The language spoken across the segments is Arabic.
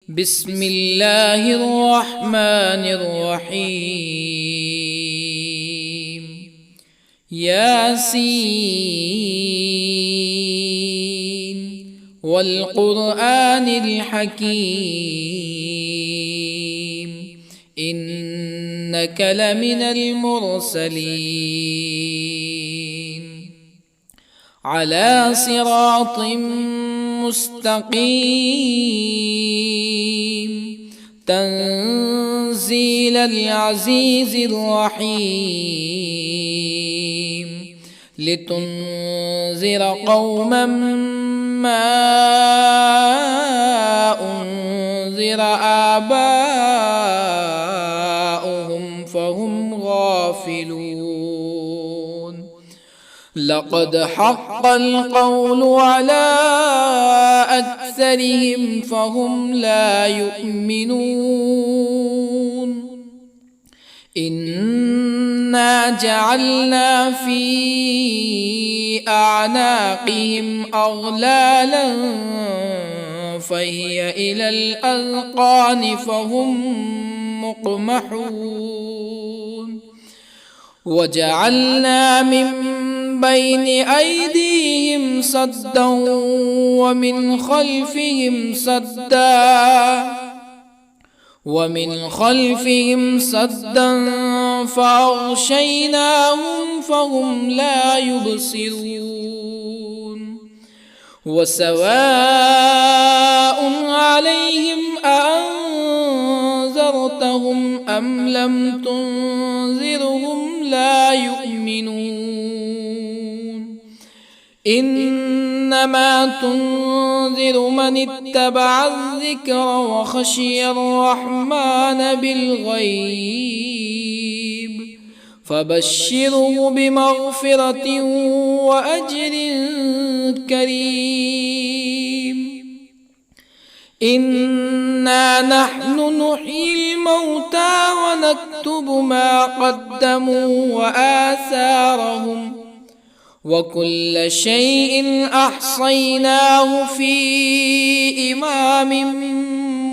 بسم الله الرحمن الرحيم. ياسين والقرآن الحكيم إنك لمن المرسلين على صراط مستقيم تنزيل العزيز الرحيم لتنذر قوما ما أنذر آباؤهم فهم غافلون. لقد حق القول على أكثرهم فهم لا يؤمنون. إنا جعلنا في أعناقهم أغلالا فهي إلى الأذقان فهم مقمحون. وجعلنا من بين أيديهم سدا ومن خلفهم سدا فأغشيناهم فهم لا يبصرون. وسواء عليهم أأنذرتهم أم لم تنذرهم لا يؤمنون. إنما تنذر من اتبع الذكر وخشي الرحمن بالغيب فبشره بمغفرة وأجر كريم. إنا نحن نحيي الموتى ونكتب ما قدموا وآثارهم وكل شيء أحصيناه في إمام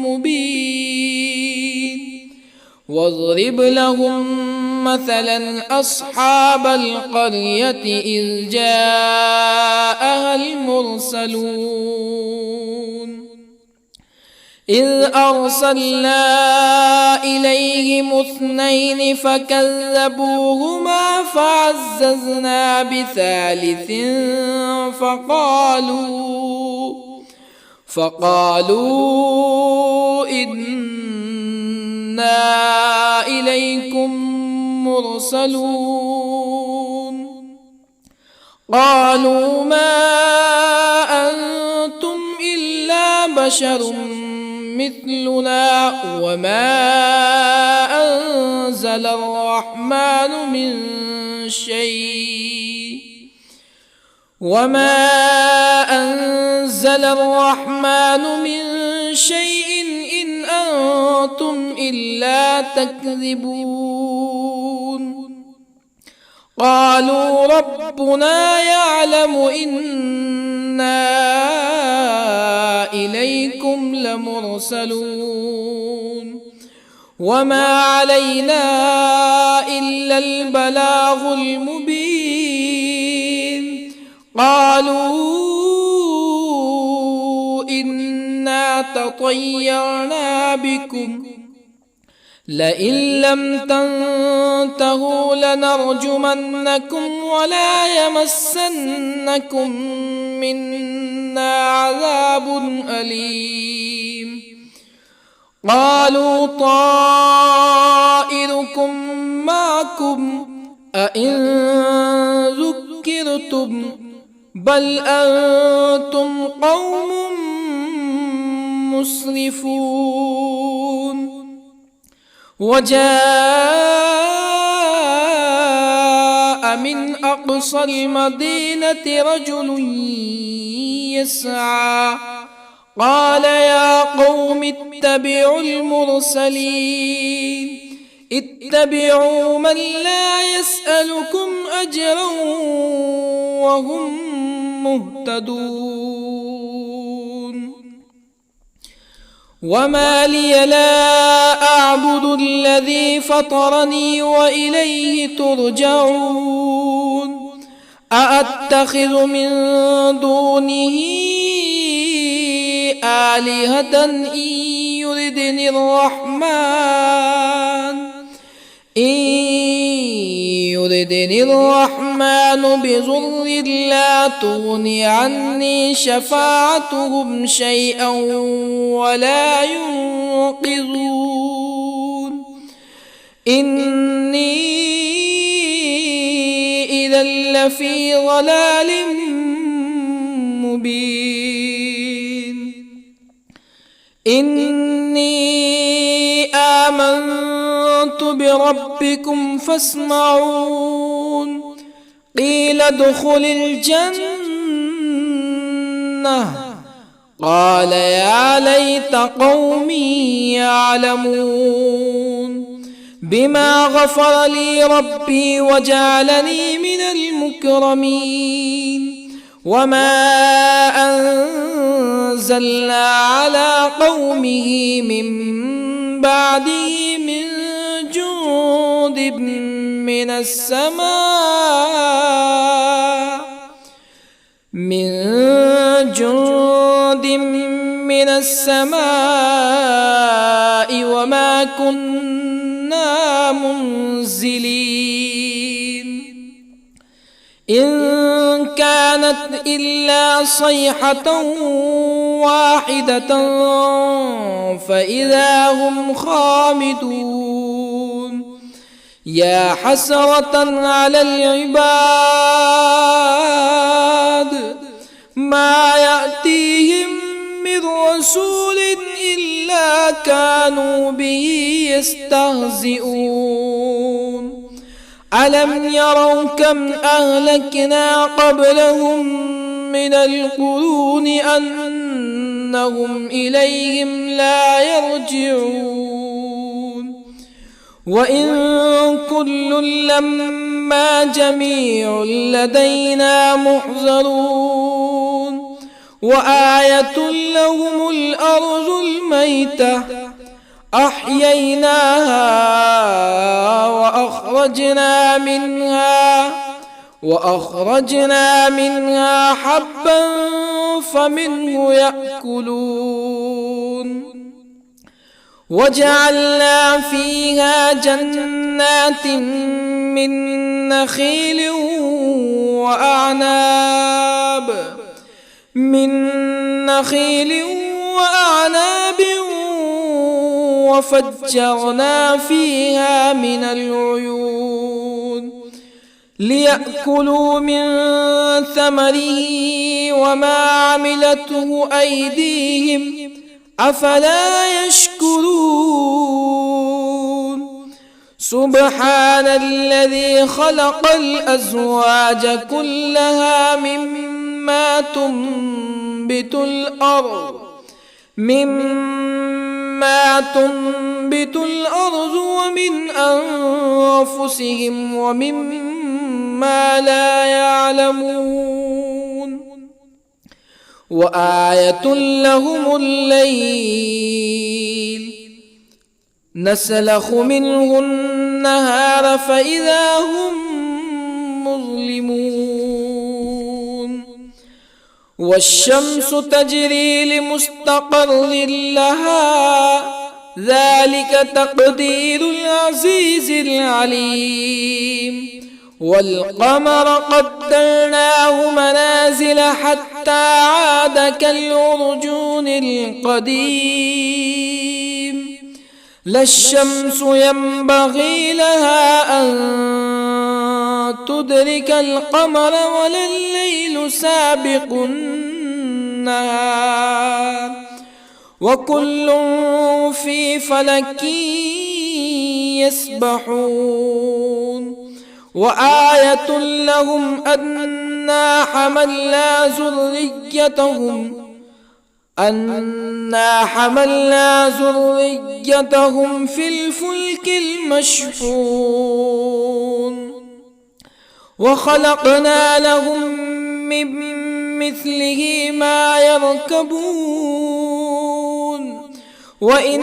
مبين. واضرب لهم مثلا أصحاب القرية إذ جاءها المرسلون إذ أرسلنا إليهم اثنين فكذبوهما فعززنا بثالث فقالوا إنا إليكم مرسلون. قالوا ما أنتم إلا بشر مثلنا وما أنزل الرحمن من شيء إن أنتم إلا تكذبون. قالوا ربنا يعلم إنا إليكم لمرسلون وما علينا إلا البلاغ المبين. قالوا إنا تطيرنا بكم لئن لم تنتهوا لنرجمنكم ولا يمسنكم منا عذاب أليم. قالوا طائركم معكم أئن ذكرتم بل أنتم قوم مسرفون. وجاء من أقصى المدينة رجل يسعى قال يا قوم اتبعوا المرسلين اتبعوا من لا يسألكم أجرا وهم مهتدون. وما لي لا أعبد الذي فطرني وإليه ترجعون أأتخذ من دونه آلهة يردني الرحمن بضر لا تغن عني شفاعتهم شيئا ولا ينقذون إني إذا لفي ضلال مبين إني آمنت بربكم فاسمعون قيل ادخل الجنة قال يا ليت قومي يعلمون بما غفر لي ربي وجعلني من المكرمين وما أنزلنا على قومه من بعده من جند من السماء وما كنا منزلين إن كانت إلا صيحة واحدة فإذا هم خامدون يا حسرة على العباد ما يأتيهم من رسول إلا كانوا به يستهزئون ألم يروا كم أهلكنا قبلهم من القرون أنهم إليهم لا يرجعون وإن كل لما جميع لدينا محضرون وآية لهم الأرض الميتة أحييناها وأخرجنا منها حبا فمنه يأكلون وجعلنا فيها جنات من نخيل وأعناب وفجرنا فيها من العيون ليأكلوا من ثمره وما عملته أيديهم أفلا يشكرون سبحان الذي خلق الأزواج كلها مما تنبت الأرض ومن أنفسهم ومما لا يعلمون وآية لهم الليل نسلخ منه النهار فإذا هم مظلمون والشمس تجري لمستقر لها ذلك تقدير العزيز العليم والقمر قدرناه منازل حتى عاد كالعرجون القديم لا الشمس ينبغي لها أن تدرك القمر ولا الليل سابق النهار وكل في فلك يسبحون وآية لهم أنا حملنا ذريتهم في الفلك المشحون وخلقنا لهم من مثله ما يركبون وإن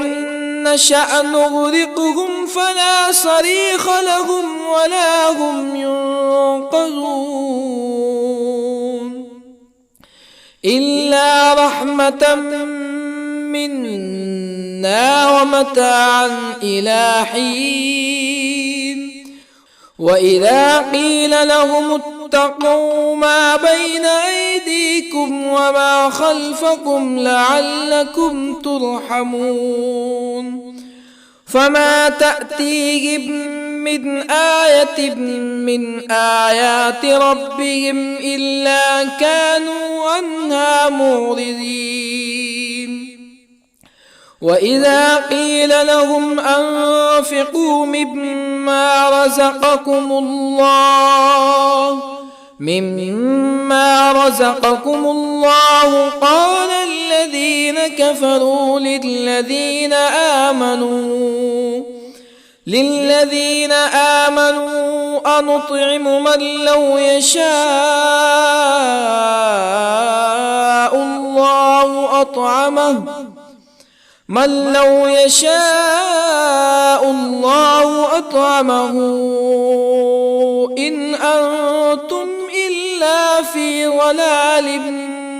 نشأ نغرقهم فلا صريخ لهم ولا هم ينقذون إلا رحمة منا ومتاعا إلى حين وإذا قيل لهم اتقوا ما بين أيديكم وما خلفكم لعلكم ترحمون فما تأتيهم من آية من آيات ربهم إلا كانوا عنها معرضين وإذا قيل لهم أنفقوا مما رزقكم الله قال الذين كفروا للذين آمنوا أنطعم من لو يشاء الله أطعمه إن أنتم إلا في ضلال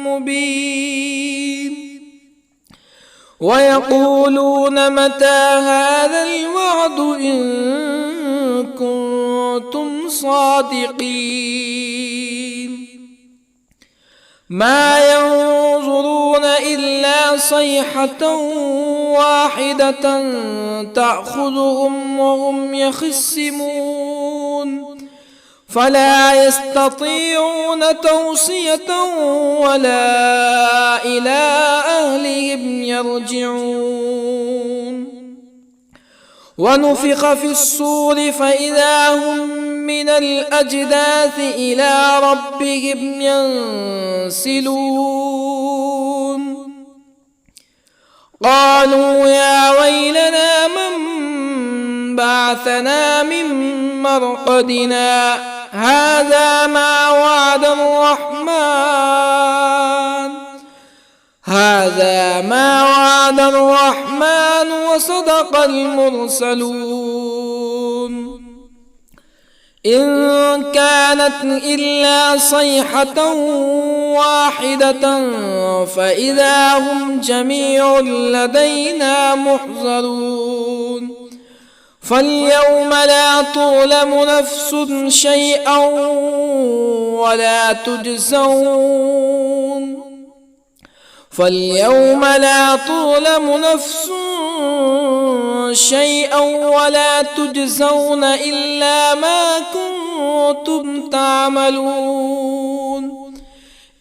مبين ويقولون متى هذا الوعد إن كنتم صادقين ما ينظرون إلا صيحة واحدة تأخذهم وهم يخصمون فلا يستطيعون توصية ولا إلى أهلهم يرجعون ونفخ في الصور فإذا هم من الأجداث إلى ربهم ينسلون قالوا يا ويلنا من بعثنا من مرقدنا هذا ما وعد الرحمن وصدق المرسلون إن كانت إلا صيحة واحدة فإذا هم جميع لدينا محضرون فاليوم لا تظلم نفس شيئا ولا تجزون إلا ما كنتم تعملون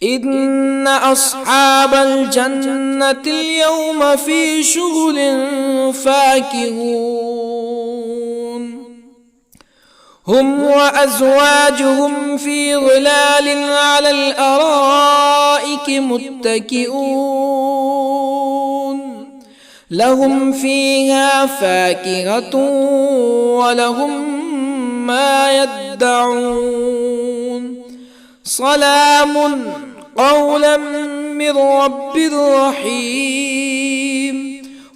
إن أصحاب الجنة اليوم في شغل فاكهون هم وأزواجهم في ظلال على الأرائك متكئون لهم فيها فاكهة ولهم ما يدعون سلام قولا من رب رحيم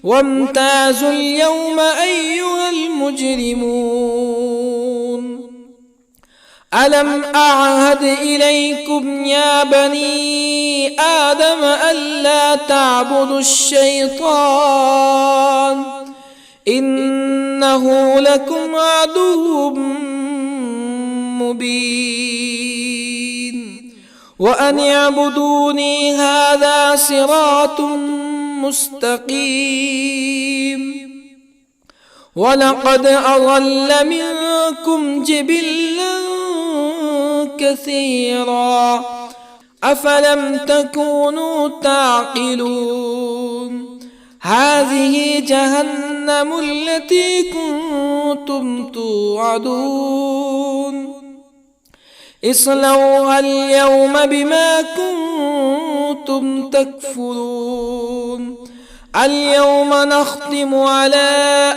وامتازوا اليوم أيها المجرمون ألم أعهد إليكم يا بني آدم ألا تعبدوا الشيطان إنه لكم عدو مبين وأن اعبدوني هذا صراط مستقيم ولقد أضل منكم جبلا كثيرا أفلم تكونوا تعقلون هذه جهنم التي كنتم توعدون اصلوها اليوم بما كنتم تكفرون اليوم نختم على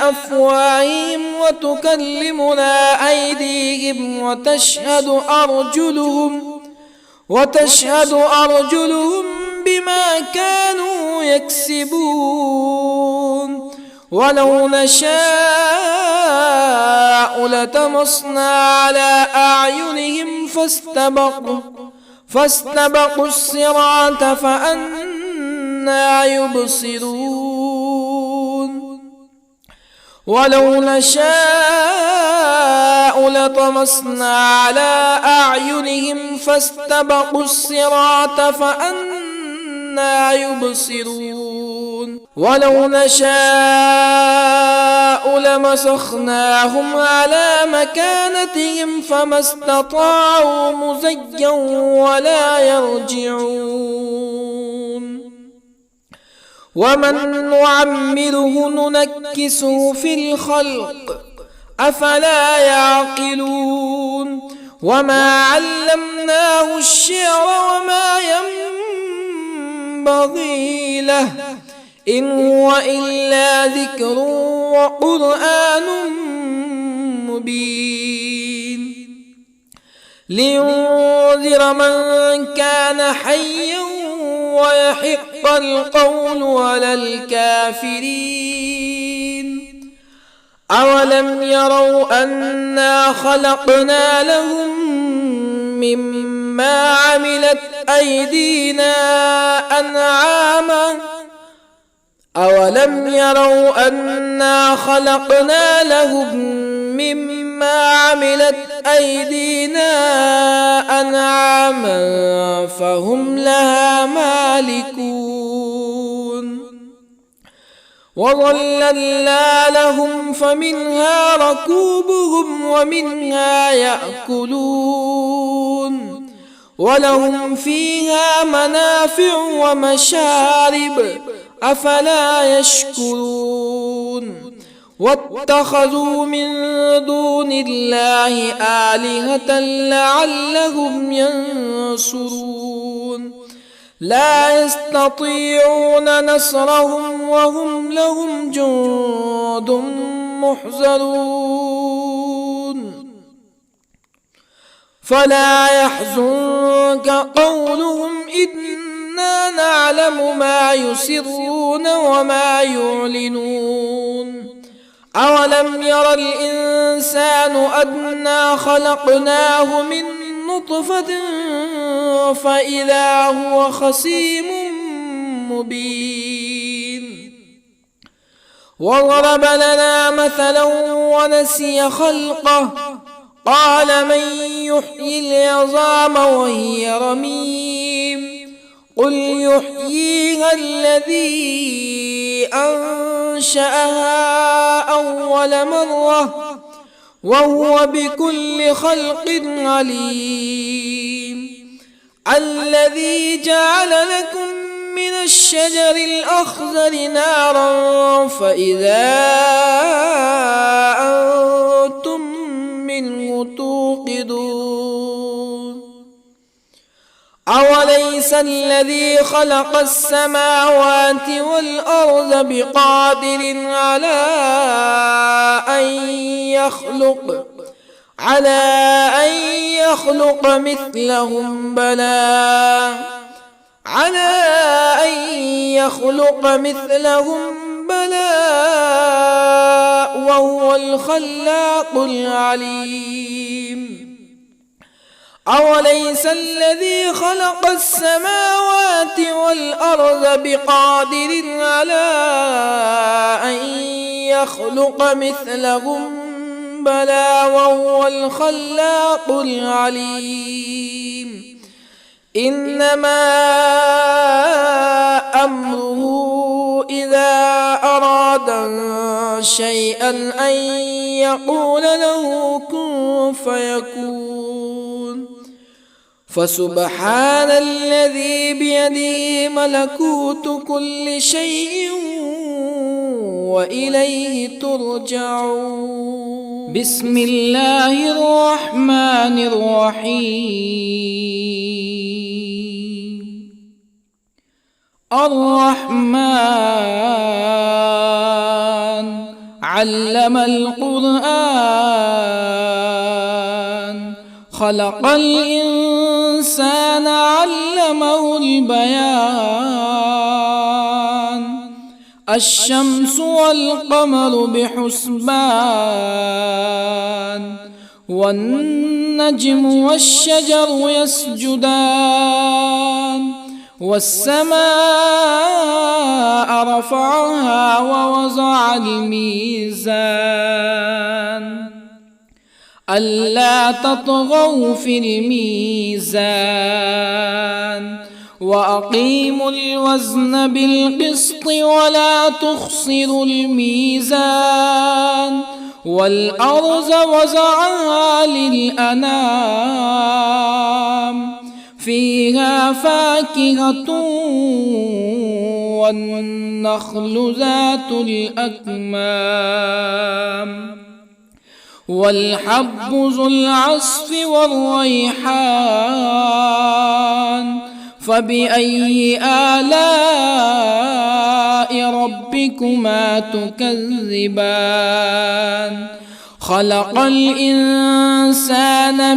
أفواههم وتكلمنا أيديهم وتشهد أرجلهم بما كانوا يكسبون ولو نشاء لطمسنا على أعينهم فاستبقوا الصراط فأنى يبصرون ولو نشاء لطمسنا على أعينهم فاستبقوا الصراط فأنى يبصرون ولو نشاء لمسخناهم على مكانتهم فما استطاعوا مزيا ولا يرجعون ومن نعمره ننكسه في الخلق أفلا يعقلون وما علمناه الشعر وما ينبغي له إن هو إلا ذكر وقرآن مبين لينذر من كان حيا ويحق القول على الكافرين أولم يروا أنا خلقنا لهم مما عملت أيدينا أنعاما أولم يروا أنا خلقنا لهم مما عملت أيدينا أنعاما فهم لها مالكون وظللنا لهم فمنها ركوبهم ومنها يأكلون ولهم فيها منافع ومشارب أفلا يشكرون واتخذوا من دون الله آلهة لعلهم ينصرون لا يستطيعون نصرهم وهم لهم جند محضرون فلا يحزنك قولهم إنا نعلم ما يسرون وما يعلنون أولم ير الإنسان أنا خلقناه من نطفة فإذا هو خصيم مبين وضرب لنا مثلا ونسي خلقه قال من يحيي العظام وهي رميم قل يحييها الذي أنشأها أول مرة وهو بكل خلق عليم الذي جعل لكم من الشجر الأخضر نارا فإذا أنتم منه توقدون أوليس الذي خلق السماوات والأرض بقادر على أن يخلق مثلهم بلى وهو الخلاق العليم أوليس الذي خلق السماوات والأرض بقادر على أن يخلق مثلهم بلى وهو الخلاق العليم إنما أمره إذا أراد شيئا أن يقول له كن فيكون فسبحان الذي بيده ملكوت كل شيء وإليه ترجعون بسم الله الرحمن الرحيم الرحمن علم القرآن خلق الإنسان علمه البيان الشمس والقمر بحسبان والنجم والشجر يسجدان والسماء رفعها ووضع الميزان ألا تطغوا في الميزان وأقيموا الوزن بالقسط ولا تخسروا الميزان والأرض وضعها للأنام فيها فاكهة والنخل ذات الأكمام والحب ذو العصف والريحان فبأي آلاء ربكما تكذبان خلق الإنسان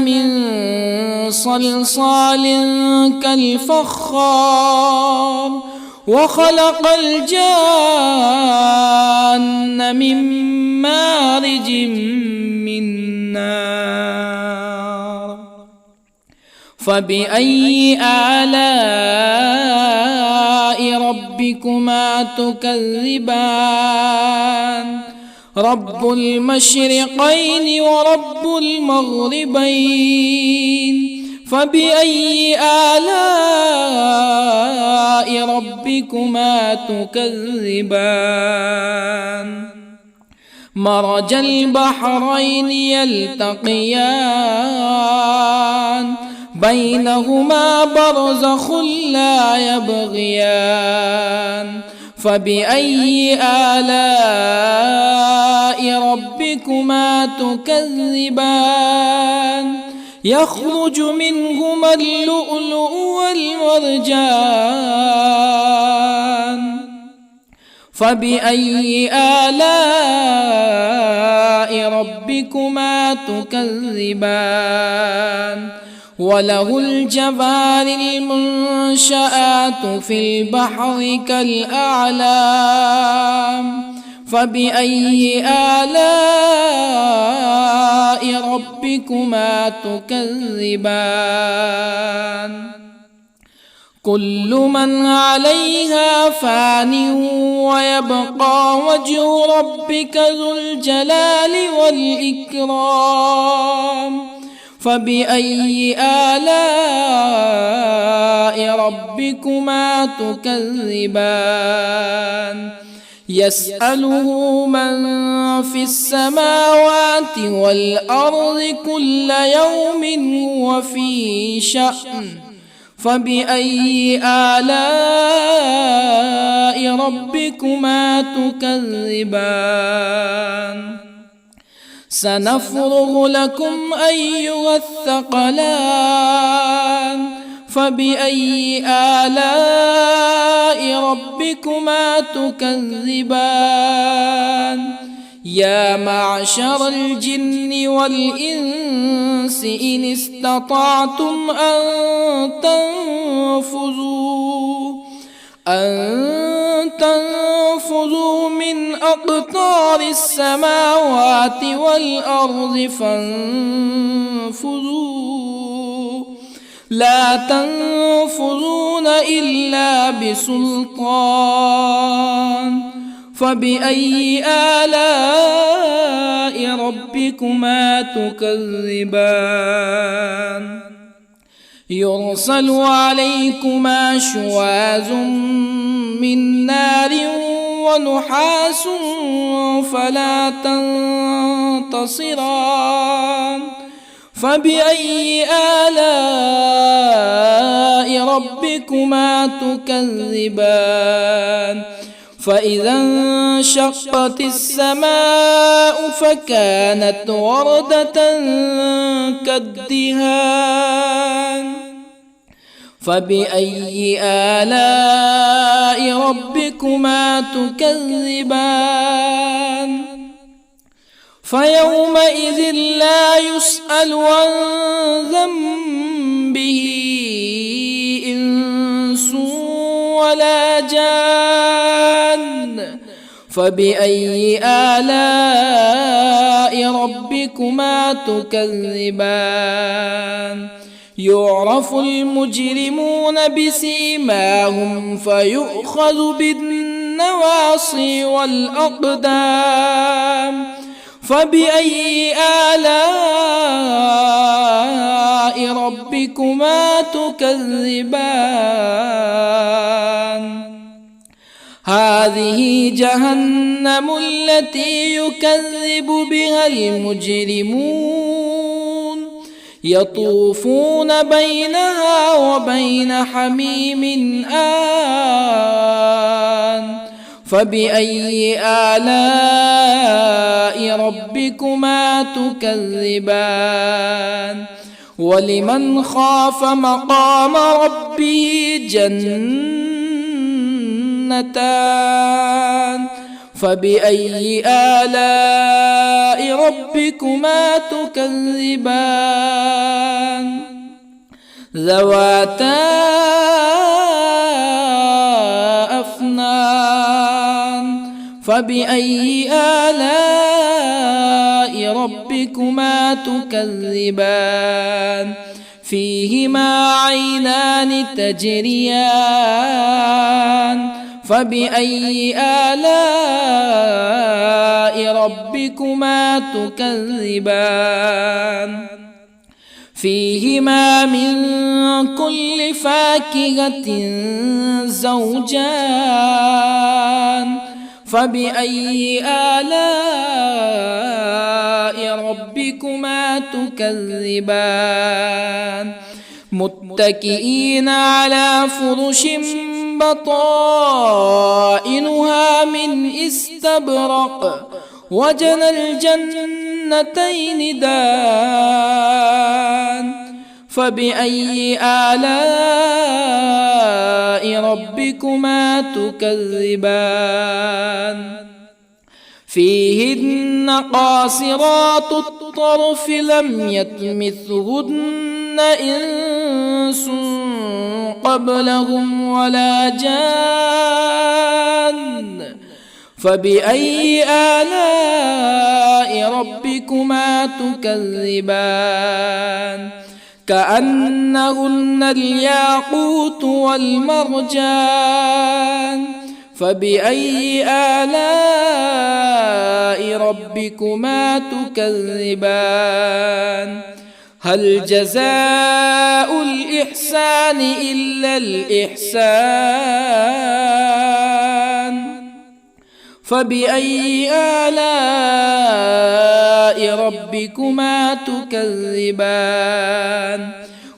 من صلصال كالفخار وخلق الجان من مارج من نار فبأي آلاء ربكما تكذبان رب المشرقين ورب المغربين فبأي آلاء ربكما تكذبان مرج البحرين يلتقيان بينهما برزخ لا يبغيان فبأي آلاء ربكما تكذبان يخرج منهما اللؤلؤ والمرجان فبأي آلاء ربكما تكذبان وله الجوار المنشآت في البحر كالأعلام فبأي آلاء ربكما تكذبان كل من عليها فان ويبقى وجه ربك ذو الجلال والإكرام فبأي آلاء ربكما تكذبان يسأله من في السماوات والأرض كل يوم هو في شأن فبأي آلاء ربكما تكذبان سنفرغ لكم أيها الثقلان فبأي آلاء ربكما تكذبان يا معشر الجن والإنس إن استطعتم أن تنفذوا من أقطار السماوات والأرض فانفذوا لا تنفذون إلا بسلطان فبأي آلاء ربكما تكذبان يرسل عليكما شواظ من نار ونحاس فلا تنتصران فبأي آلاء ربكما تكذبان فإذا انشقت السماء فكانت وردة كالدهان فبأي آلاء ربكما تكذبان فيومئذ لا يسأل عن ذنبه إنس ولا جان. فبأي آلاء ربكما تكذبان؟ يعرف المجرمون بسيماهم فيؤخذ بالنواصي والأقدام. فبأي آلاء ربكما تكذبان؟ هذه جهنم التي يكذب بها المجرمون يطوفون بينها وبين حميم آن. فبأي آلاء ربكما تكذبان؟ ولمن خاف مقام ربه جنتان. فبأي آلاء ربكما تكذبان؟ ذواتا أفنان. فبأي آلاء ربكما تكذبان؟ فيهما عينان تجريان. فبأي آلاء ربكما تكذبان؟ فيهما من كل فاكهة زوجان. فبأي آلاء ربكما تكذبان؟ متكئين على فرش بطائنها من استبرق وجنى الجنتين دان. فبأي آلاء ربكما تكذبان؟ فيهن قاصرات الطرف لم يطمثهن إنس قبلهم ولا جان. فبأي آلاء ربكما تكذبان؟ كأنهن الياقوت والمرجان. فبأي آلاء ربكما تكذبان؟ هل جزاء الإحسان إلا الإحسان؟ فبأي آلاء ربكما تكذبان؟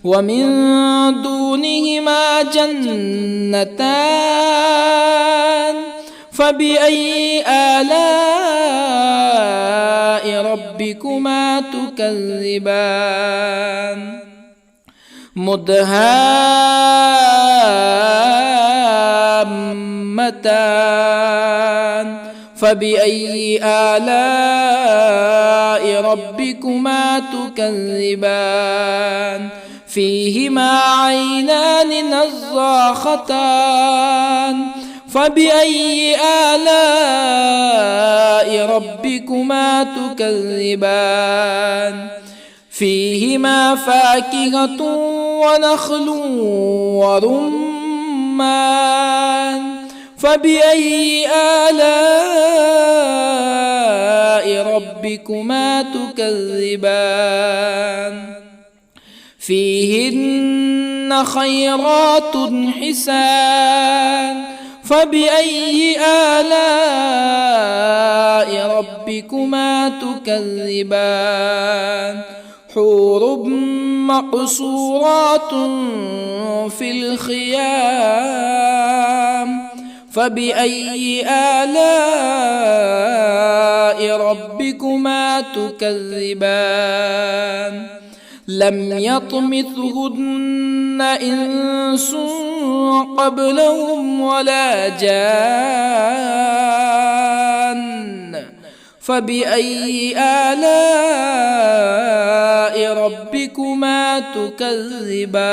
ومن دونهما جنتان. فبأي آلاء ربكما تكذبان؟ مدهامتان. فبأي آلاء ربكما تكذبان؟ فيهما عينان نضاختان. فبأي آلاء ربكما تكذبان؟ فيهما فاكهة ونخل ورمان. فبأي آلاء ربكما تكذبان؟ فيهن خيرات حسان. فبأي آلاء ربكما تكذبان؟ حور مقصورات في الخيام. فبأي آلاء ربكما تكذبان؟ لم يطمثهن إنس قبلهم ولا جان. فبأي آلاء ربكما تكذبان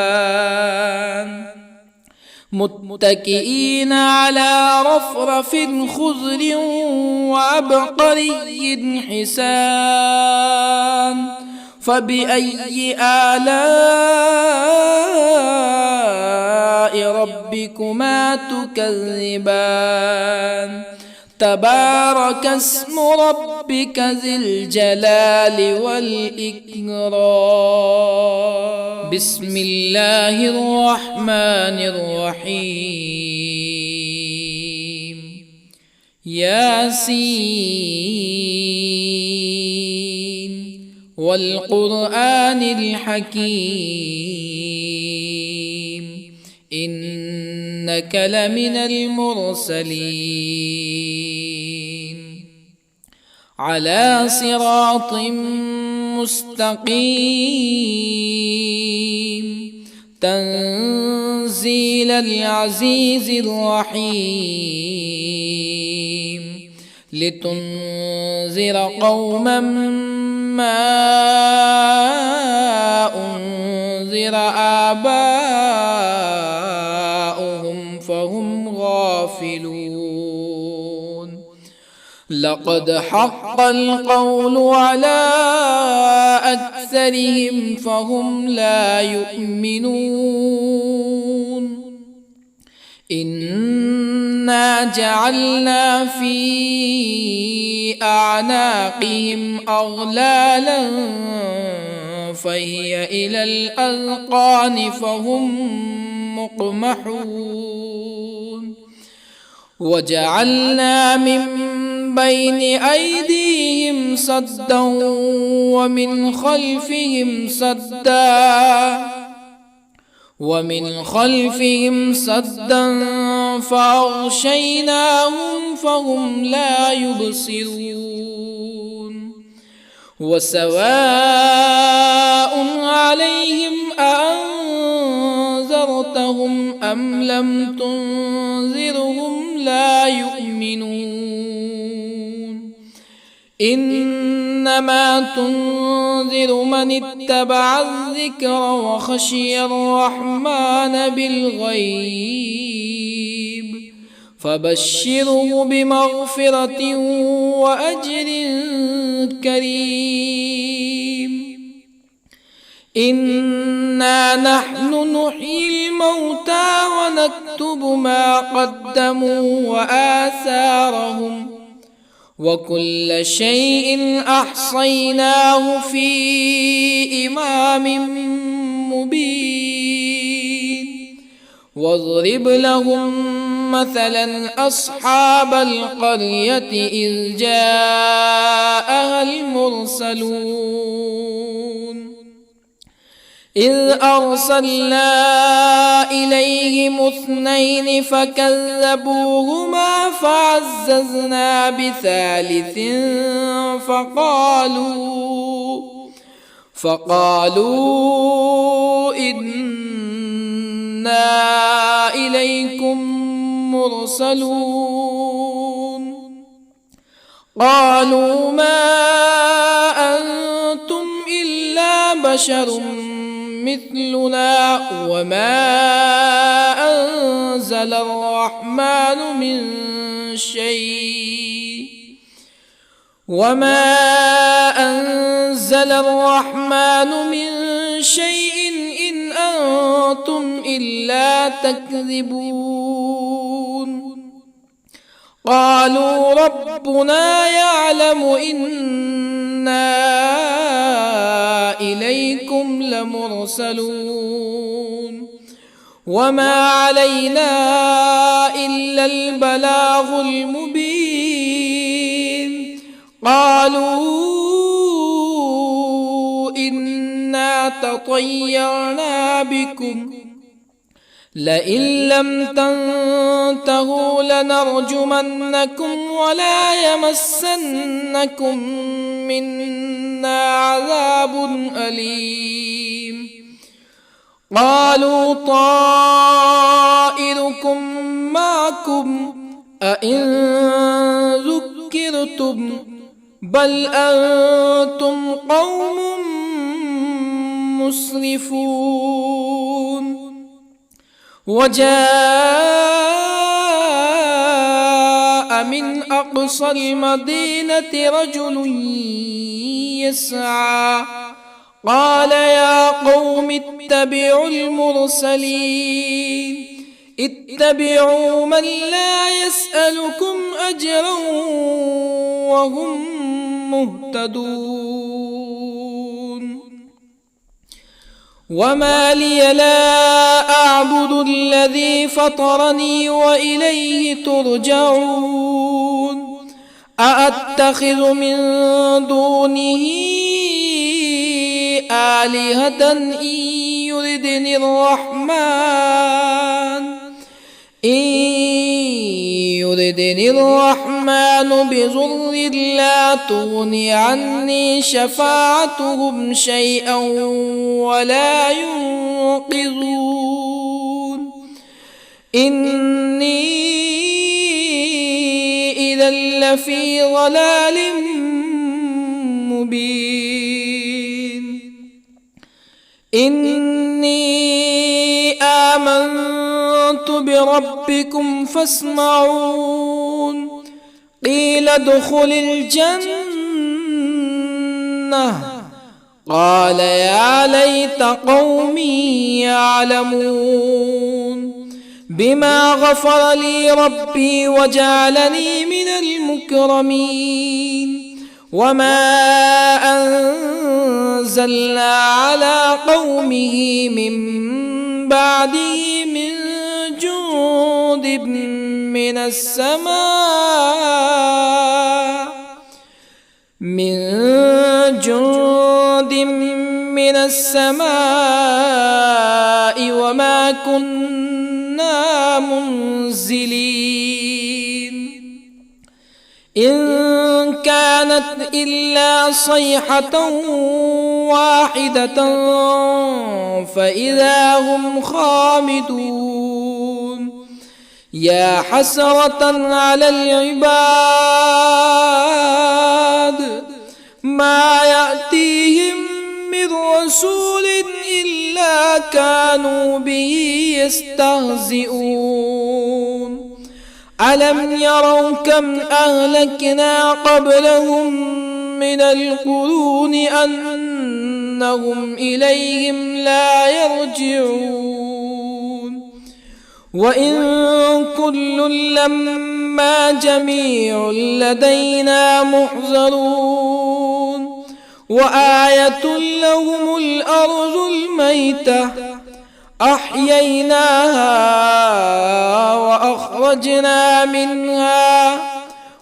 متكئين على رفرف خضر وعبقري حسان فبأي آلاء ربكما تكذبان تبارك اسم ربك ذي الجلال والإكرام بسم الله الرحمن الرحيم ياسين والقرآن الحكيم إنك لمن المرسلين على صراط مستقيم تنزيل العزيز الرحيم لتنذر قوما ما أنذر آباؤهم فهم غافلون لقد حق القول على أكثرهم فهم لا يؤمنون إنا جعلنا في أعناقهم أغلالا فهي إلى الأذقان فهم مقمحون وجعلنا من بين أيديهم سدا ومن خلفهم سدا فأغشيناهم فهم لا يبصرون وسواء عليهم أأنذرتهم أم لم تنذرهم لا يؤمنون إنما تنذر من اتبع الذكر وخشي الرحمن بالغيب فبشره بمغفرة وأجر كريم إنا نحن نحيي الموتى ونكتب ما قدموا وآثارهم وكل شيء أحصيناه في إمام مبين واضرب لهم مثلا أصحاب القرية إذ جاءها المرسلون إذ أرسلنا إليهم 2 فكذبوهما فعززنا بثالث فقالوا إنا إليكم مرسلون قالوا ما أنتم إلا بشر مثلنا وما أنزل الرحمن من شيء إن أنتم إلا تكذبون قالوا ربنا يعلم إنا إليكم لمرسلون وما علينا إلا البلاغ المبين قالوا إنا تطيرنا بكم لئن لم تنتهوا لنرجمنكم ولا يمسنكم منا عذاب أليم قالوا طائركم معكم أئن ذكرتم بل أنتم قوم مسرفون. وجاء من أقصى المدينة رجل يسعى قال يا قوم اتبعوا المرسلين اتبعوا من لا يسألكم أجرا وهم مهتدون. وما لي لا أعبد الذي فطرني وإليه ترجعون. أأتخذ من دونه آلهة إن يردني الرحمن بضر لا تغني عني شفاعتهم شيئا ولا ينقذون. إني إذا لفي ضلال مبين. إني آمنت بربكم فاسمعون. قيل ادخل الجنة قال يا ليت قومي يعلمون. بما غفر لي ربي وجعلني من المكرمين. وما أنزلنا على قومه من بعده من جند من السماء وما كنا منزلين. إن كانت إلا صيحة واحدة فإذا هم خامدون. يا حسرة على العباد ما يأتيهم من رسول إلا كانوا به يستهزئون. ألم يروا كم أهلكنا قبلهم من القرون أنهم إليهم لا يرجعون. وإن كل لما جميع لدينا محضرون. وآية لهم الأرض الميتة أحييناها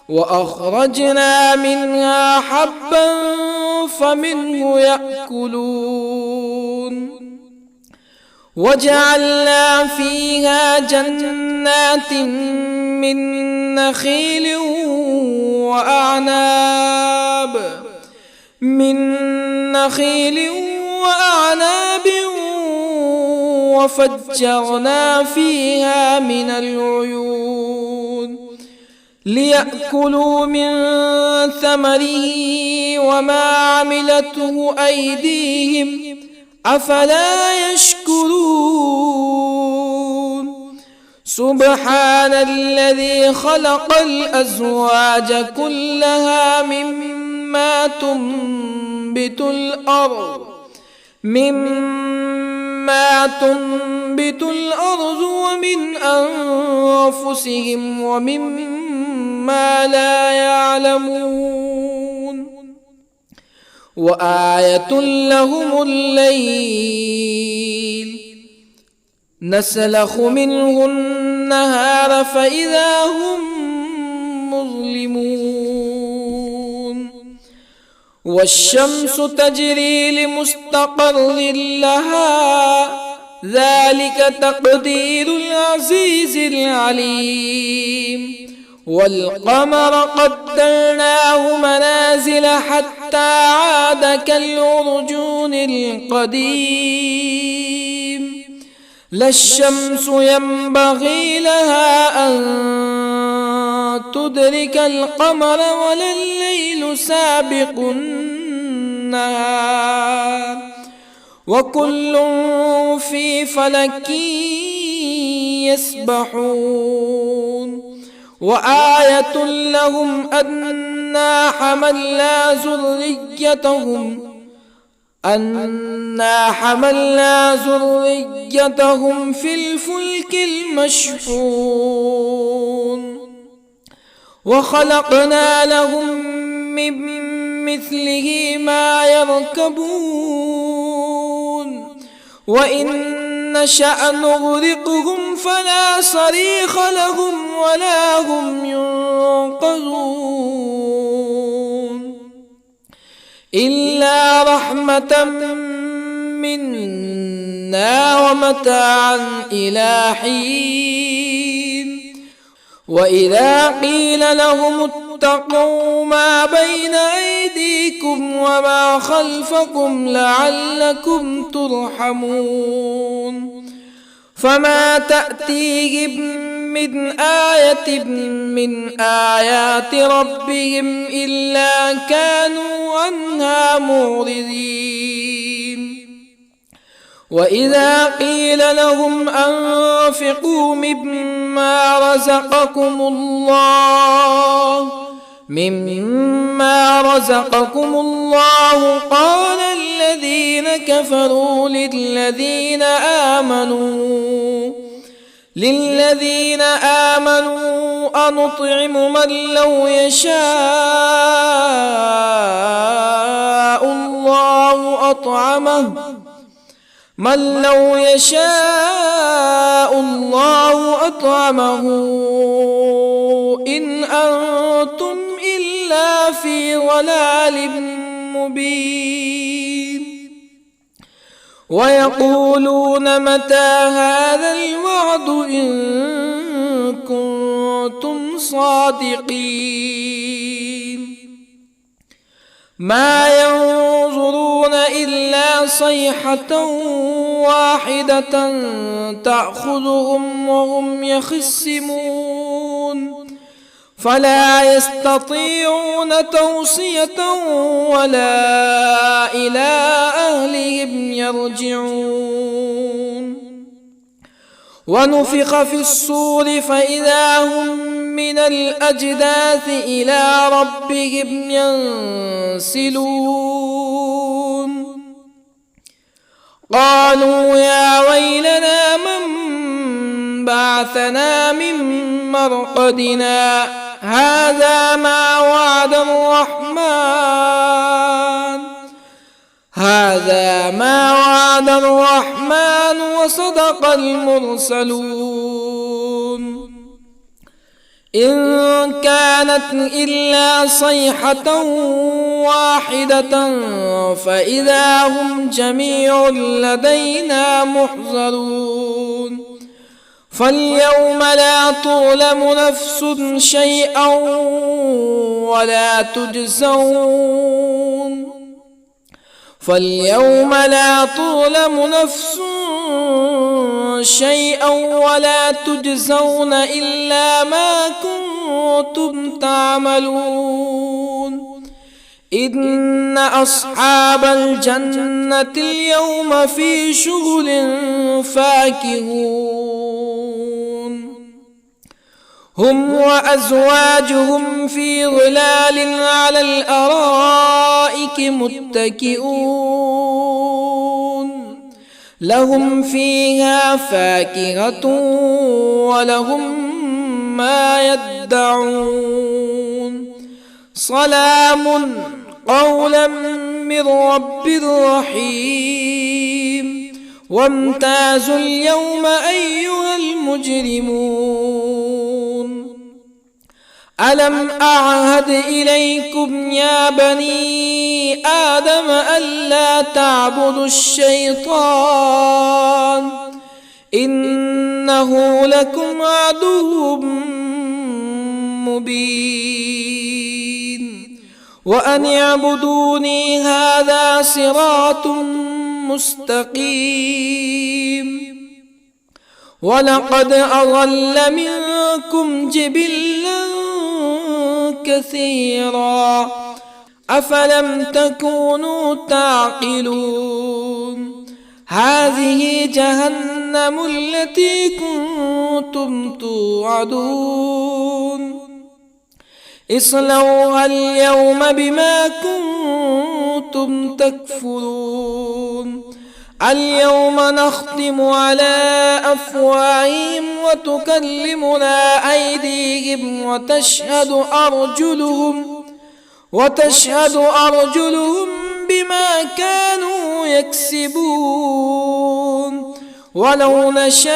وأخرجنا منها حبا فمنه يأكلون. وجعلنا فيها جنات من نخيل وأعناب وفجرنا فيها من العيون ليأكلوا من ثمره وما عملته أيديهم أفلا يشكرون. سبحان الذي خلق الأزواج كلها مما تنبت الأرض ومن أنفسهم ومما لا يعلمون. وآية لهم الليل نسلخ منه النهار فإذا هم مظلمون. والشمس تجري لمستقر لها ذلك تقدير العزيز العليم. والقمر قدرناه منازل حتى عاد كالعرجون القديم. لا الشمس ينبغي لها أن تدرك القمر ولا الليل سابق النهار وكل في فلك يسبحون وآية لهم أنا حملنا ذريتهم في الفلك المشحون وخلقنا لهم من مثله ما يركبون وإن نشأ نغرقهم فلا صريخ لهم ولا هم ينقذون إلا رحمة منا ومتاعا إلى حين وإذا قيل لهم اتقوا ما بين أيديكم وما خلفكم لعلكم ترحمون فما تأتيهم من آية من آيات ربهم إلا كانوا عنها معرضين وإذا قيل لهم أنفقوا مما رزقكم الله قال الذين كفروا للذين آمنوا أنطعم من لو يشاء الله أطعمه إن أنتم إلا في ضلال مبين ويقولون متى هذا الوعد إن كنتم صادقين ما ينظرون إلا صيحة واحدة تأخذهم وهم يخصمون فلا يستطيعون توصية ولا إلى أهلهم يرجعون ونفخ في الصور فإذا هم من الأجداث إلى ربهم ينسلون قالوا يا ويلنا من بعثنا من مرقدنا هذا ما وعد الرحمن وصدق المرسلون إن كانت إلا صيحة واحدة فإذا هم جميع لدينا محضرون فاليوم لا تظلم نفس شيئا ولا تجزون إلا ما كنتم تعملون إن أصحاب الجنة اليوم في شغل فاكهون هم وأزواجهم في ظلال على الأرائك متكئون لهم فيها فاكهة ولهم ما يدعون سلام قولا من رب رحيم وامتازوا اليوم أيها المجرمون ألم أعهد إليكم يا بني آدم ألا تعبدوا الشيطان إنه لكم عدو مبين وأن اعبدوني هذا صراط مستقيم ولقد أضل منكم جبلا كثيرا أفلم تكونوا تعقلون هذه جهنم التي كنتم توعدون اصلوها اليوم بما كنتم تكفرون اليوم نختم على أفواههم وتكلمنا أيديهم وتشهد أرجلهم بما كانوا يكسبون ولو نشاء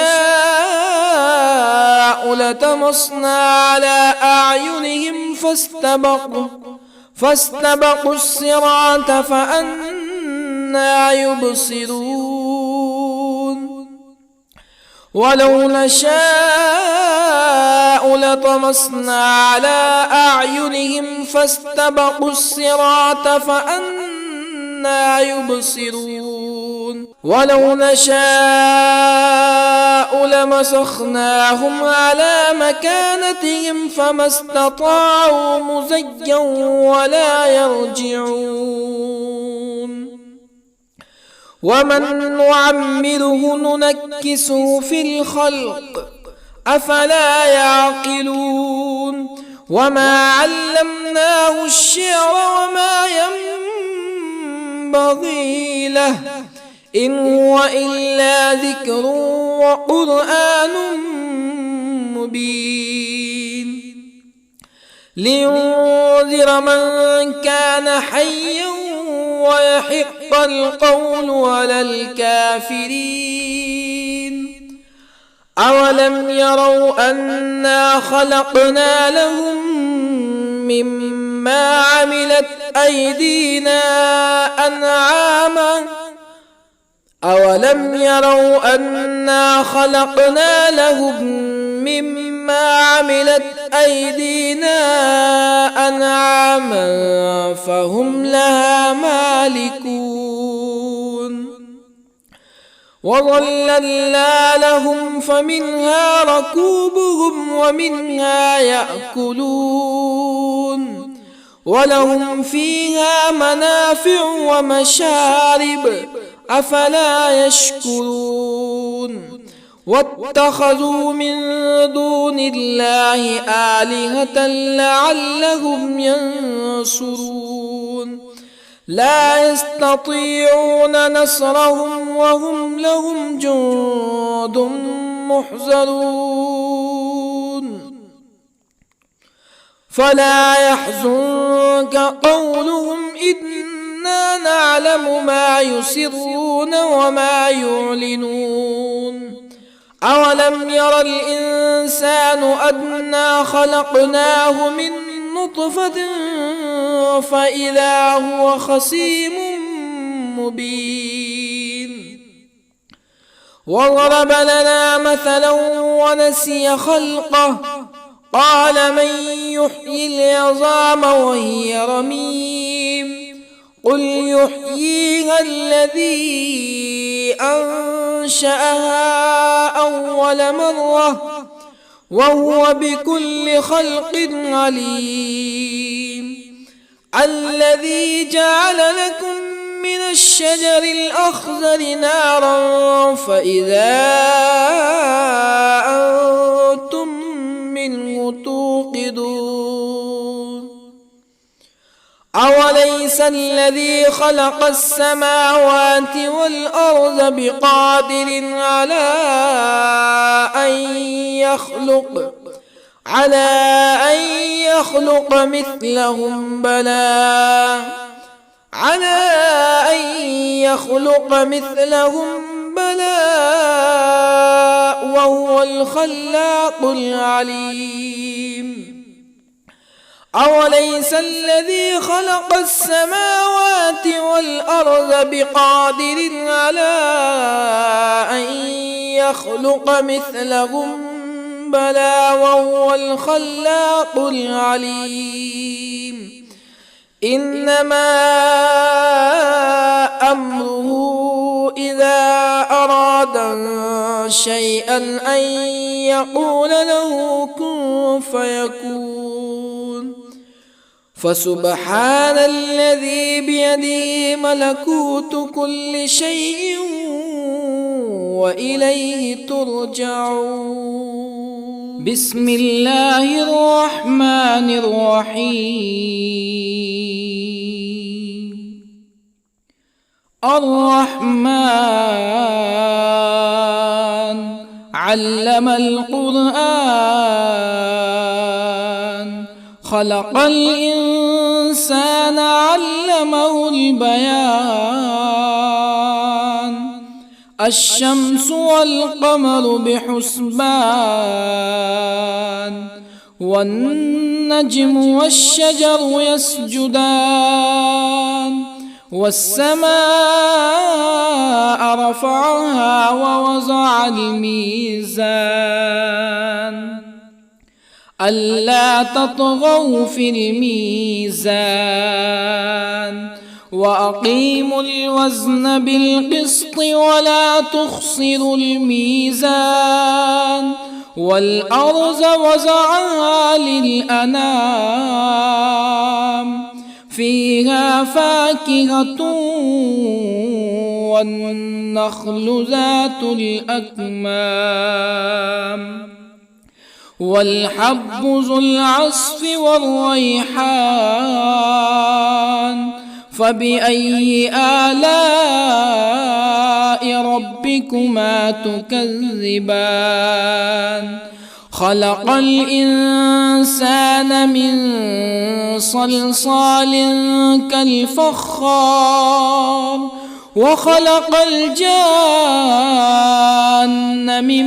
لطمسنا على أعينهم فاستبقوا الصراط فأنى يبصرون ولو نشاء لطمسنا على أعينهم فاستبقوا الصراط فأنى يبصرون ولو نشاء لمسخناهم على مكانتهم فما استطاعوا مزيا ولا يرجعون ومن نعمره ننكسه في الخلق أفلا يعقلون وما علمناه الشعر وما ينبغي له إن هو إلا ذكر وقرآن مبين لينذر من كان حيا ويحق القول على الكافرين أولم يروا أنا خلقنا لهم مما عملت أيدينا أنعاما أولم يروا أنا خلقنا لهم مما عملت أيدينا أنعاما فهم لها مالكون وظللنا لهم فمنها ركوبهم ومنها يأكلون ولهم فيها منافع ومشارب أفلا يشكرون واتخذوا من دون الله آلهة لعلهم ينصرون لا يستطيعون نصرهم وهم لهم جند محضرون فلا يحزنك قولهم إنا نعلم ما يسرون وما يعلنون أولم ير الإنسان أنا خلقناه من نطفة فإذا هو خصيم مبين وضرب لنا مثلا ونسي خلقه قال من يحيي العظام وهي رميم قل يحييها الذي أنشأها أول مرة وهو بكل خلق عليم الذي جعل لكم من الشجر الأخضر نارا فإذا أنتم منه توقدون أوليس الذي خلق السماوات والأرض بقادر على أن يخلق مثلهم بلى وهو الخلاق العليم أوليس الذي خلق السماوات والأرض بقادر على أن يخلق مثلهم بلى وهو الخلاق العليم إنما أمره إذا أراد شيئا أن يقول له كن فيكون فسبحان الذي بيده ملكوت كل شيء وإليه ترجعون. بسم الله الرحمن الرحيم. الرحمن علم القرآن، خلق الإنسان علمه البيان. الشمس والقمر بحسبان، والنجم والشجر يسجدان. والسماء رفعها ووضع الميزان، ألا تطغوا في الميزان. وأقيموا الوزن بالقسط ولا تخسروا الميزان. والأرض وضعها للأنام، فيها فاكهة والنخل ذات الأكمام، والحب ذو العصف والريحان. فبأي آلاء ربكما تكذبان؟ خلق الإنسان من صلصال كالفخار، وخلق الجان من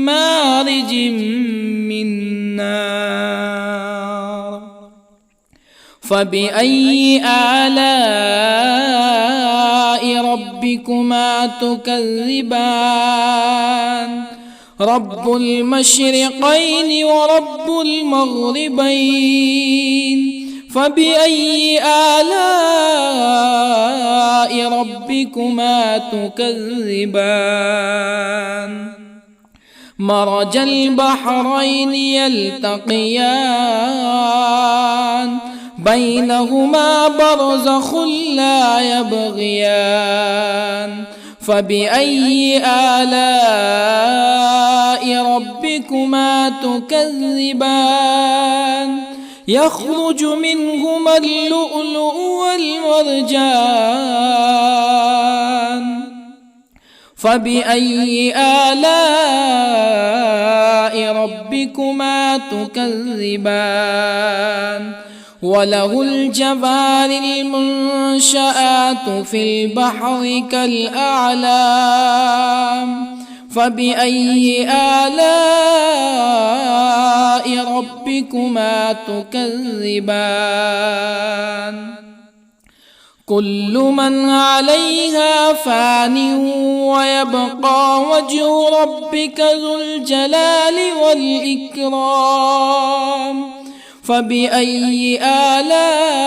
مارج من نار. فبأي آلاء ربكما تكذبان؟ رب المشرقين ورب المغربين. فبأي آلاء ربكما تكذبان؟ مرج البحرين يلتقيان، بينهما برزخ لا يبغيان. فبأي آلاء ربكما تكذبان؟ يخرج منهما اللؤلؤ والمرجان. فبأي آلاء ربكما تكذبان؟ وله الجوار المنشآت في البحر كالأعلام. فبأي آلاء ربكما تكذبان؟ كل من عليها فان ويبقى وجه ربك ذو الجلال والإكرام. فبأي آلاء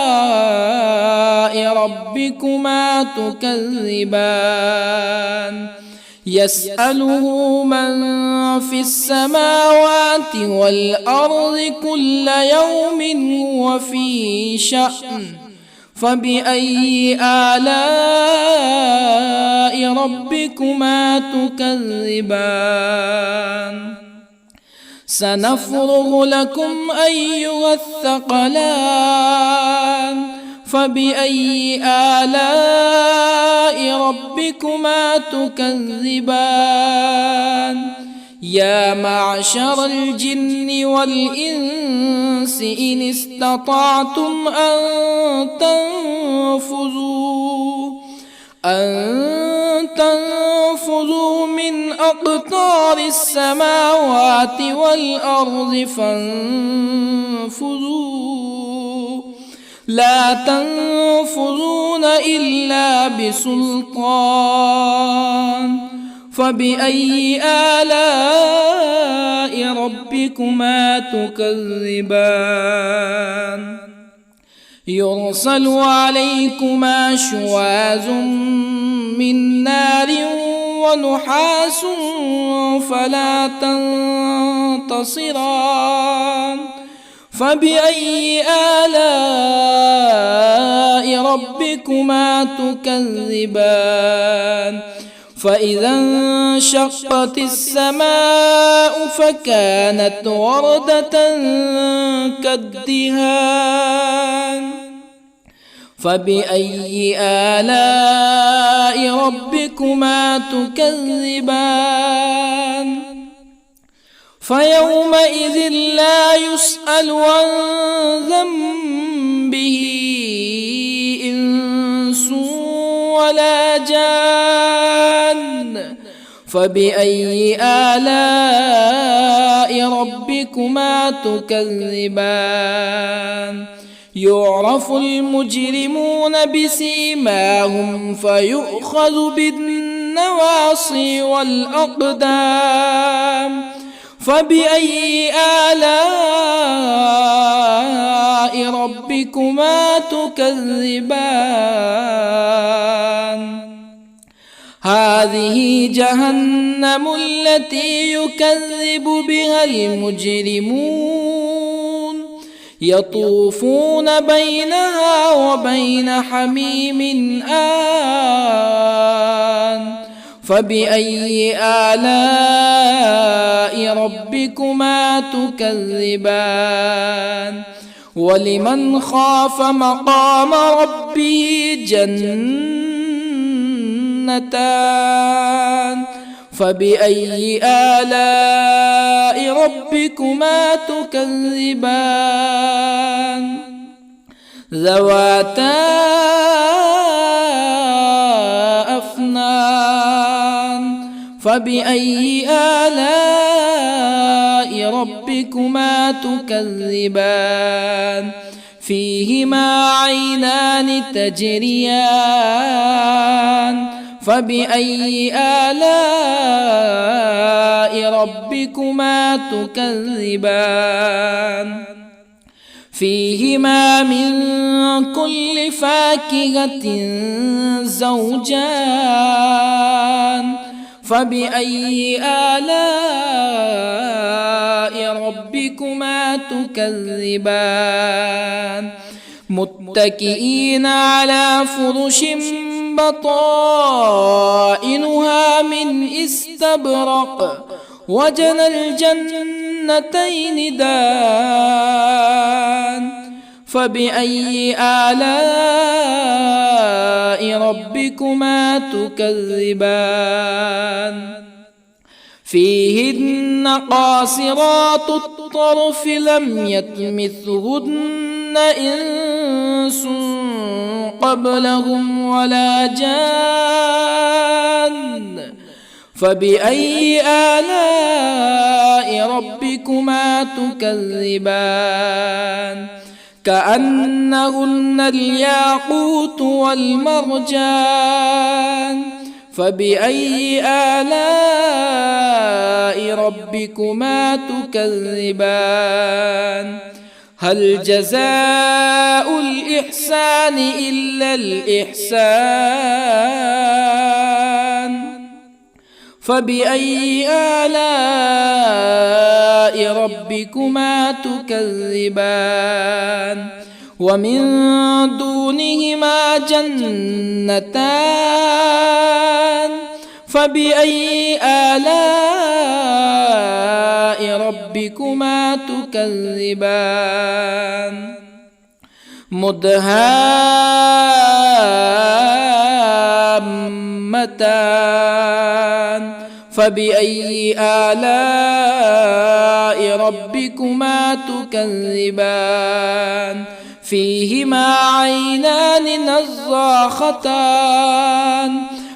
ربكما تكذبان؟ يسأله من في السماوات والأرض كل يوم هو في شأن. فبأي آلاء ربكما تكذبان؟ سنفرغ لكم أيها الثقلان. فبأي آلاء ربكما تكذبان؟ يا معشر الجن والإنس إن استطعتم أن تنفذوا من أقطار السماوات والأرض فانفذوا، لا تنفذون إلا بسلطان. فبأي آلاء ربكما تكذبان؟ يرسل عليكما شواظ من نار ونحاس فلا تنتصران. فبأي آلاء ربكما تكذبان فإذا انشقت السماء فكانت وردة كالدهان فبأي آلاء ربكما تكذبان فيومئذ لا يسأل عن ذنبه إنس ولا جان فبأي آلاء ربكما تكذبان يعرف المجرمون بسيماهم فيؤخذ بالنواصي والأقدام فبأي آلاء ربكما تكذبان هذه جهنم التي يكذب بها المجرمون يطوفون بينها وبين حميم آن فبأي آلاء ربكما تكذبان ولمن خاف مقام ربه جنتان فبأي آلاء ربكما تكذبان ذواتا أفنان فبأي آلاء ربكما تكذبان فيهما عينان تجريان فبأي آلاء ربكما تكذبان فيهما من كل فاكهة زوجان فبأي آلاء ربكما تكذبان متكئين على فرش بطائنها من استبرق وجنى الجنتين دان فبأي آلاء ربكما تكذبان فيهن قاصرات الطرف لم يطمثهن إنس قبلهم ولا جان فبأي آلاء ربكما تكذبان كأنهن الياقوت والمرجان فبأي آلاء ربكما تكذبان هل جزاء الإحسان إلا الإحسان فبأي آلاء ربكما تكذبان ومن دونهما جنتان فبأي آلاء ربكما تكذبان مدهامتان فبأي آلاء ربكما تكذبان فيهما عينان نضاختان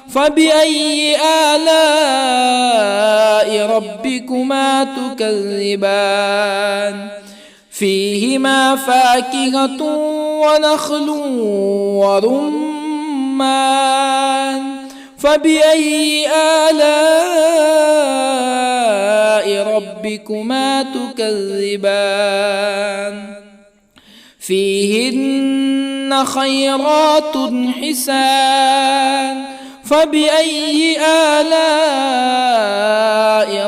فبأي آلاء ربكما تكذبان فيهما فاكهة ونخل ورمان فبأي آلاء ربكما تكذبان فيهن خيرات حسان فبأي آلاء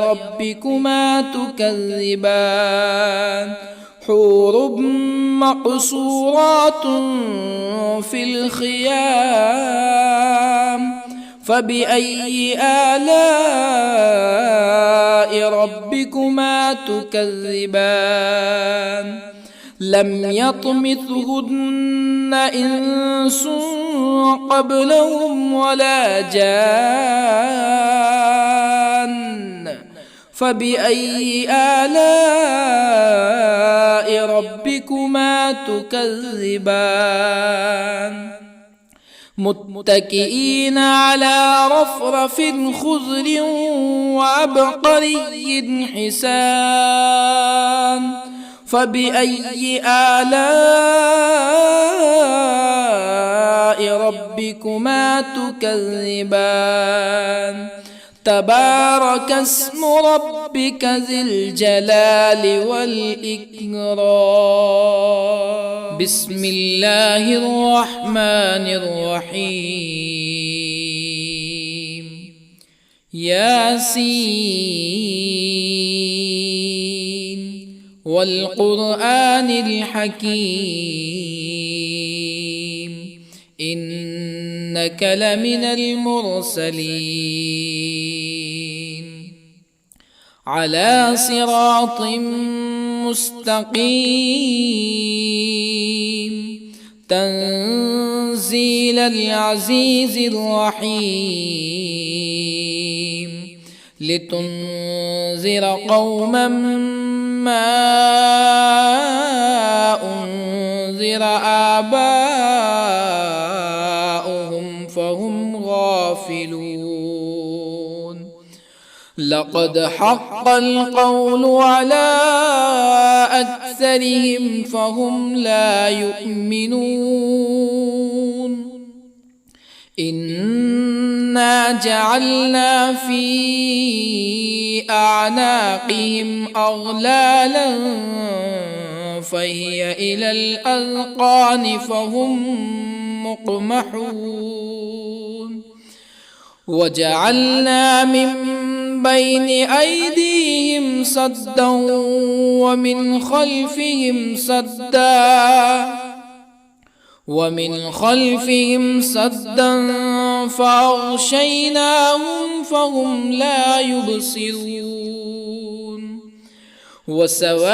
ربكما تكذبان حور مقصورات في الخيام فبأي آلاء ربكما تكذبان لم يطمثهن إنس قبلهم ولا جان فبأي آلاء ربكما تكذبان متكئين على رفرف خضر وعبقري حسان فبأي آلاء ربكما تكذبان تبارك اسم ربك ذي الجلال والإكرام بسم الله الرحمن الرحيم ياسين والقرآن الحكيم إنك لمن المرسلين على صراط مستقيم تنزيل العزيز الرحيم لتنذر قوما ما أنذر آباؤهم فهم غافلون لقد حق القول على أكثرهم فهم لا يؤمنون إنا جعلنا في أعناقهم أغلالا فهي إلى الأذقان فهم مقمحون وجعلنا من بين أيديهم سدا ومن خلفهم سدا فأغشيناهم فهم لا يبصرون وسواء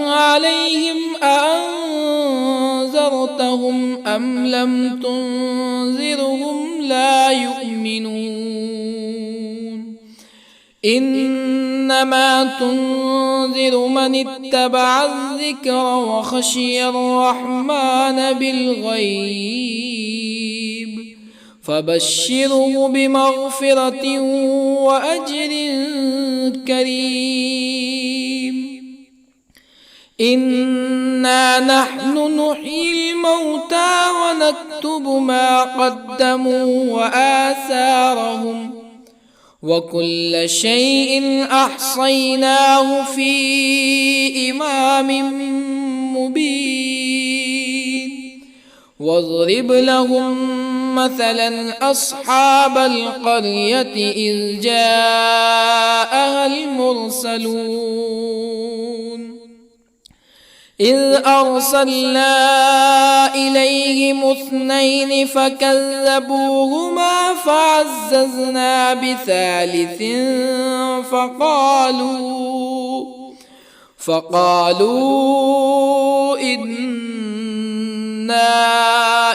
عليهم أأنذرتهم أم لم تنذرهم لا يؤمنون إنما تنذر من اتبع الذكر وخشي الرحمن بالغيب فبشره بمغفرة وأجر كريم إنا نحن نحيي الموتى ونكتب ما قدموا وآثارهم وكل شيء أحصيناه في إمام مبين واضرب لهم مثلا أصحاب القرية إذ جاءها المرسلون إذ أرسلنا إليهم اثنين فكذبوهما فعززنا بثالث فقالوا إنا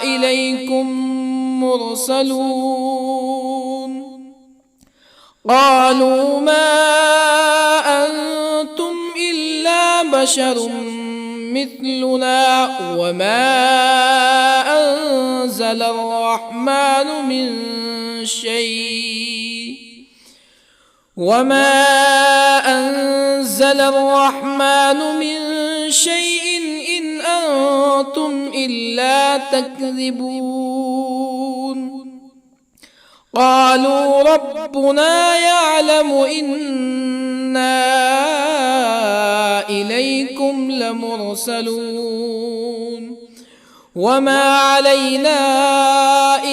إليكم مرسلون قالوا ما أنتم إلا بشر مثلنا وما أنزل الرحمن من شيء إن أنتم إلا تكذبون قالوا ربنا يعلم إنا إليكم لمرسلون وما علينا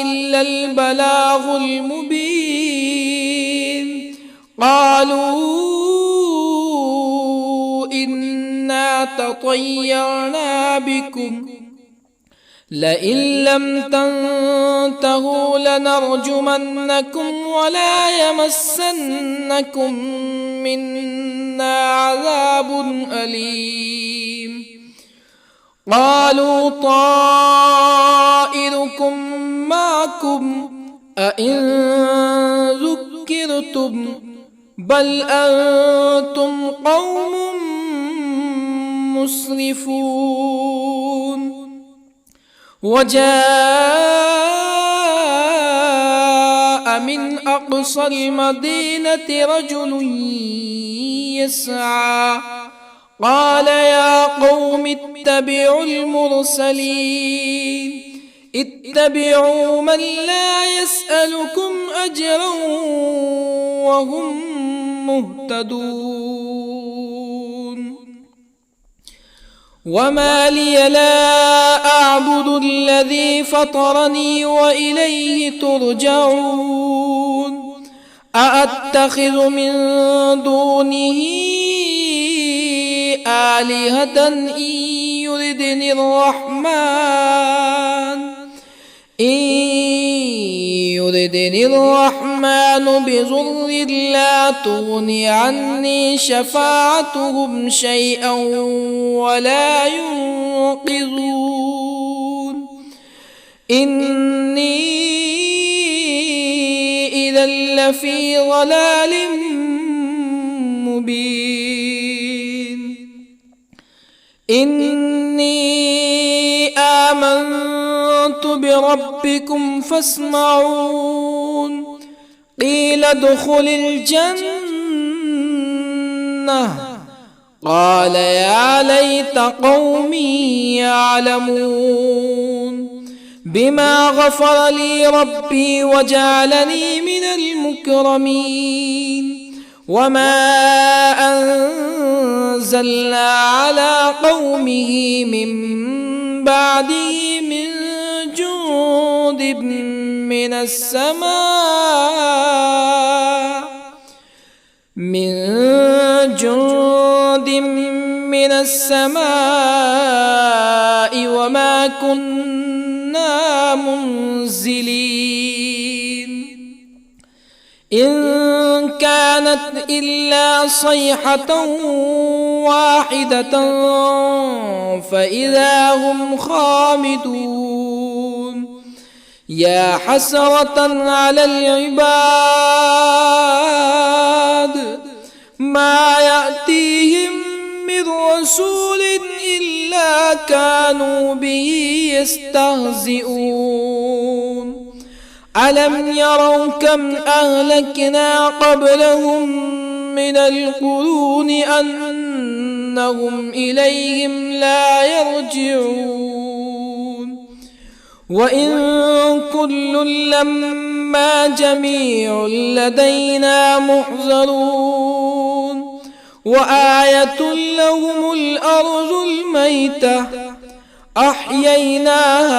إلا البلاغ المبين قالوا إنا تطيرنا بكم لئن لم تنتهوا لنرجمنكم ولا يمسنكم منا عذاب أليم قالوا طائركم معكم أئن ذكرتم بل أنتم قوم مسرفون وجاء من أقصى المدينة رجل يسعى قال يا قوم اتبعوا المرسلين اتبعوا من لا يسألكم أجرا وهم مهتدون وما لي لا أعبد الذي فطرني وإليه ترجعون أأتخذ من دونه آلهة إن يردني الرحمن بضر لا تغني عني شفاعتهم شيئا ولا ينقذون إني إذا لفي ضلال مبين إني آمنت بربكم فاسمعون قيل ادخل الجنة قال يا ليت قومي يعلمون بما غفر لي ربي وجعلني من المكرمين وما أنزلنا على قومه من بعده من جند من السماء وما كنا منزلين إن كانت إلا صيحة واحدة فإذا هم خامدون يا حسرة على العباد ما يأتيهم من رسول إلا كانوا به يستهزئون ألم يروا كم أهلكنا قبلهم من القرون أنهم إليهم لا يرجعون وإن كل لما جميع لدينا محضرون وآية لهم الأرض الميتة أحييناها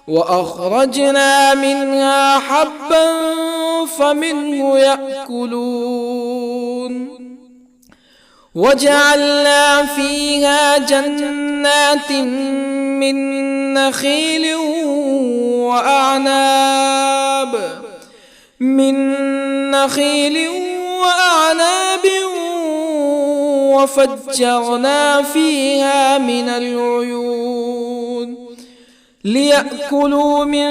وأخرجنا منها حبا فمنه يأكلون وجعلنا فيها جنات من نخيل وأعناب وفجرنا فيها من العيون ليأكلوا من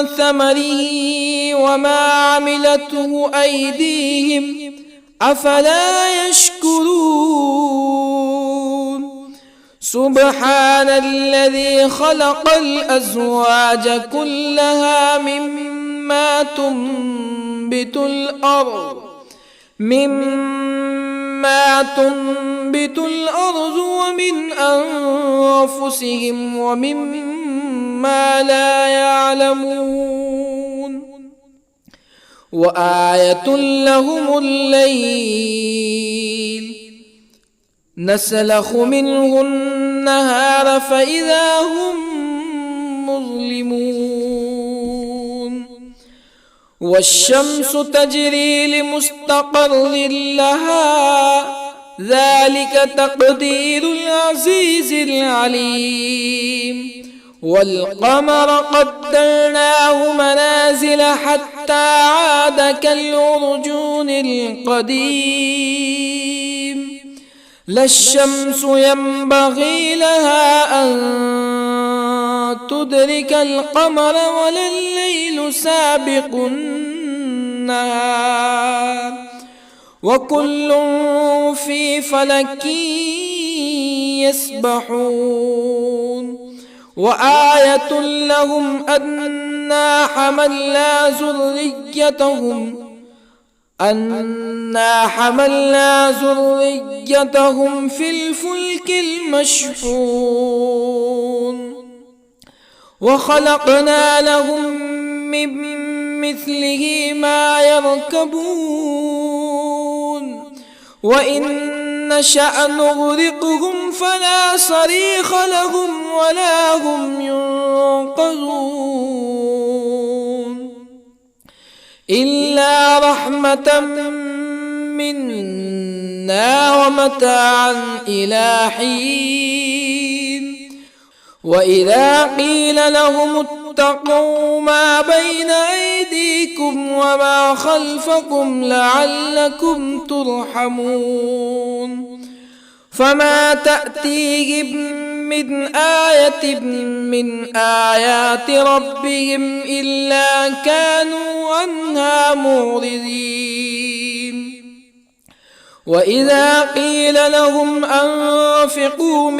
ثمره وما عملته أيديهم أفلا يشكرون سبحان الذي خلق الأزواج كلها مما تنبت الأرض ومن أنفسهم ومما لا يعلمون وآية لهم الليل نسلخ منه النهار فإذا هم مظلمون والشمس تجري لمستقر لها ذلك تقدير العزيز العليم والقمر قدرناه منازل حتى عاد كالعرجون القديم لا الشمس ينبغي لها أن تدرك القمر ولا الليل سابق النهار وكل في فلك يسبحون وآية لهم أنا حملنا ذريتهم في الفلك المشحون وخلقنا لهم من مثله ما يركبون وإن نشأ نغرقهم فلا صريخ لهم ولا هم ينقذون إلا رحمة منا ومتاعا إلى حين وإذا قيل لهم اتقوا ما بين أيديكم وما خلفكم لعلكم ترحمون فما تأتيهم من آية من آيات ربهم إلا كانوا عنها معرضين وإذا قيل لهم أنفقوا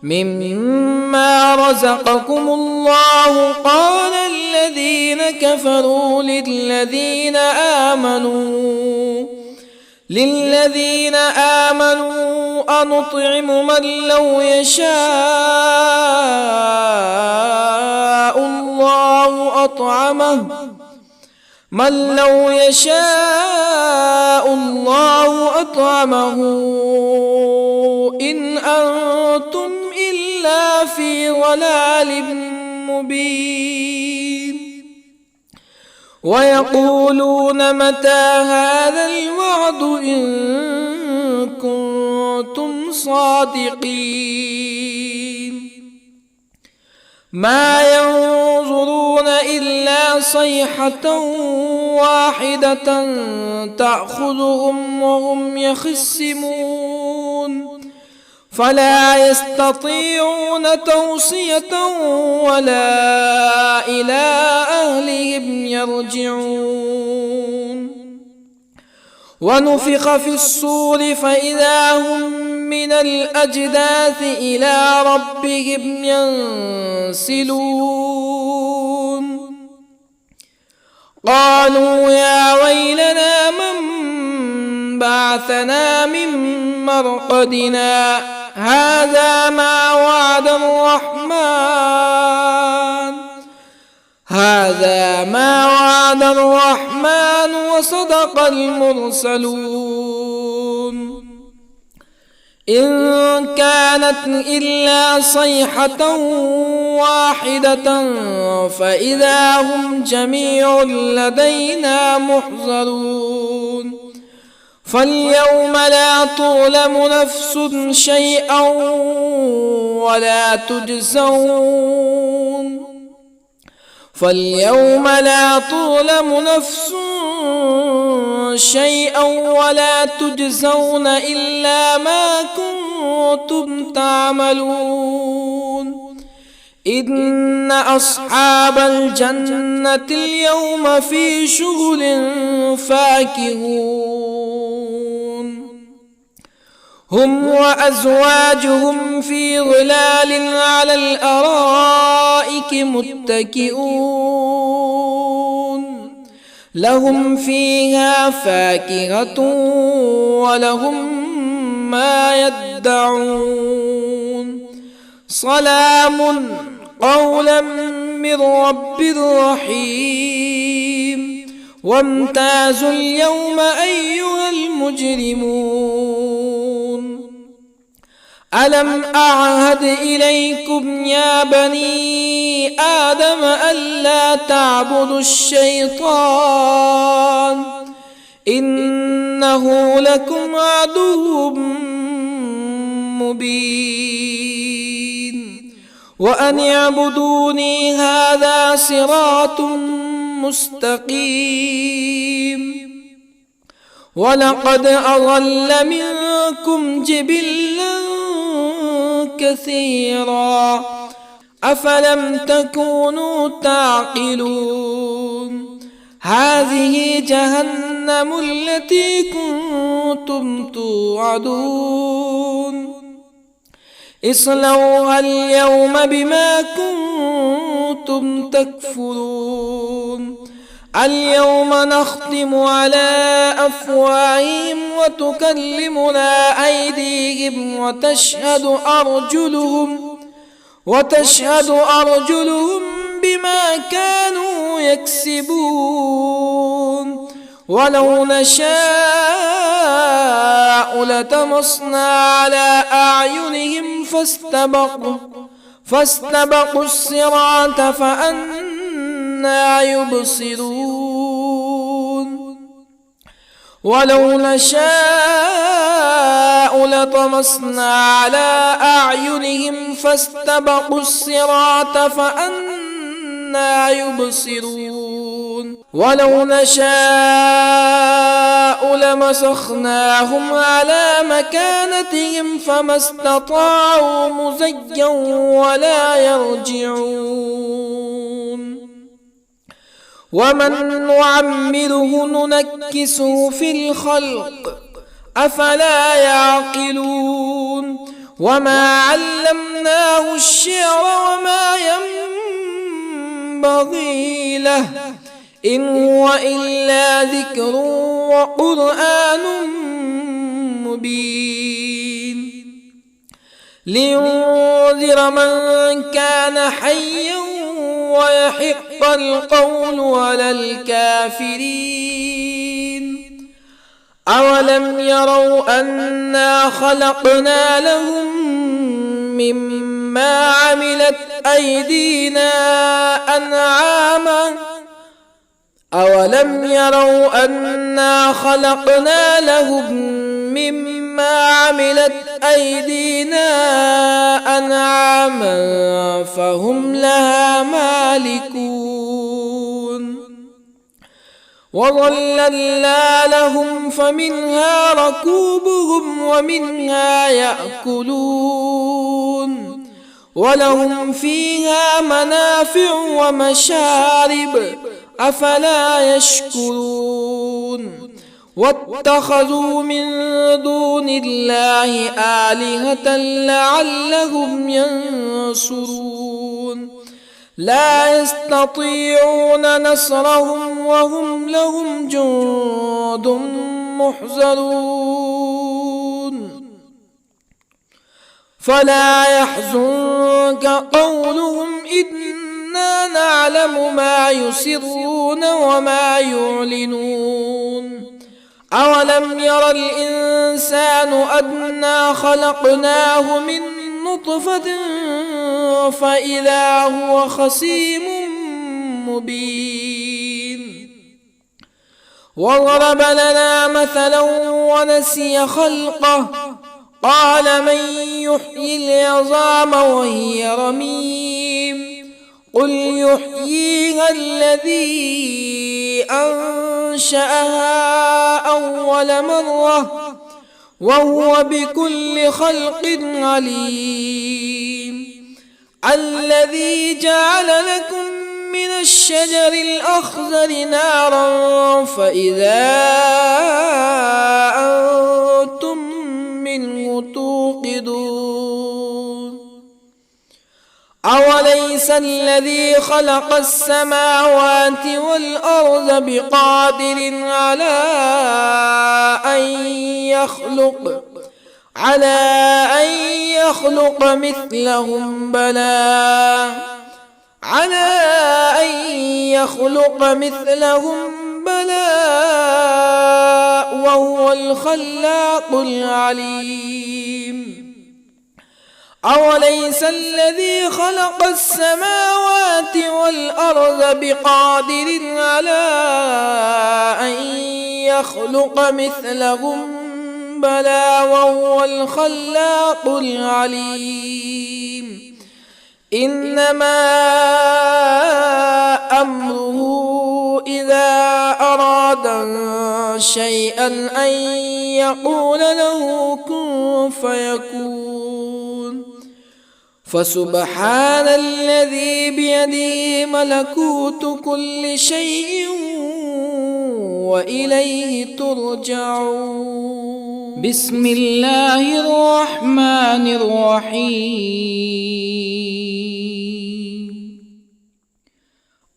مما رزقكم الله قال الذين كفروا للذين آمنوا أنطعم من لو يشاء الله أطعمه إن أنتم إلا في ضلال مبين ويقولون متى هذا الوعد إن كنتم صادقين ما ينظرون إلا صيحة واحدة تأخذهم وهم يخصمون فلا يستطيعون توصية ولا إلى أهلهم يرجعون ونفخ في الصور فإذا هم من الأجداث إلى ربهم ينسلون قالوا يا ويلنا من بعثنا من مرقدنا هذا ما وعد الرحمن وصدق المرسلون إن كانت إلا صيحة واحدة فإذا هم جميع لدينا محضرون فاليوم لا تظلم نفس شيئا ولا تجزون إلا ما كنتم تعملون إن أصحاب الجنة اليوم في شغل فاكهون هم وأزواجهم في ظلال على الأرائك متكئون لهم فيها فاكهة ولهم ما يدعون سلام قولا من رب رحيم وامتازوا اليوم أيها المجرمون ألم أعهد إليكم يا بني آدم ألا تعبدوا الشيطان إنه لكم عدو مبين وأن اعبدوني هذا صراط مستقيم ولقد أضل منكم جبلا كثيرا أفلم تكونوا تعقلون هذه جهنم التي كنتم توعدون اصلوها اليوم بما كنتم تكفرون اليوم نختم على أفواههم وتكلمنا أيديهم وتشهد أرجلهم بما كانوا يكسبون ولو نشاء لطمسنا على أعينهم فاستبقوا الصراط فأنى يبصرون ولو نشاء لطمسنا على أعينهم فاستبقوا الصراط فأنى يبصرون ولو نشاء لمسخناهم على مكانتهم فما استطاعوا مزيا ولا يرجعون ومن نعمره ننكسه في الخلق أفلا يعقلون وما علمناه الشعر وما ينبغي له إن هو إلا ذكر وقرآن مبين لينذر من كان حيا ويحق القول على الكافرين أولم يروا أنا خلقنا لهم مما عملت أيدينا أنعاما أولم يروا أنا خلقنا لهم مما عملت أيدينا أنعاما فهم لها مالكون وظللنا لهم فمنها ركوبهم ومنها يأكلون ولهم فيها منافع ومشارب أفلا يشكرون واتخذوا من دون الله آلهة لعلهم ينصرون لا يستطيعون نصرهم وهم لهم جند محضرون فلا يحزنك قولهم إنا نعلم ما يسرون وما يعلنون أولم ير الإنسان أنا خلقناه من نطفة فإذا هو خصيم مبين وضرب لنا مثلا ونسي خلقه قال من يحيي العظام وهي رميم قل يحييها الذي أنشأها أول مرة وهو بكل خلق عليم الذي جعل لكم من الشجر الأخضر نارا فإذا أنتم منه توقدون أوليس الذي خلق السماوات والأرض بقادر على أن يخلق مثلهم بلى وهو الخلاق العليم أوليس الذي خلق السماوات والأرض بقادر على أن يخلق مثلهم بلى وهو الخلاق العليم إنما أمره إذا أراد شيئا أن يقول له كن فيكون فسبحان الذي بيده ملكوت كل شيء وإليه ترجعون. بسم الله الرحمن الرحيم.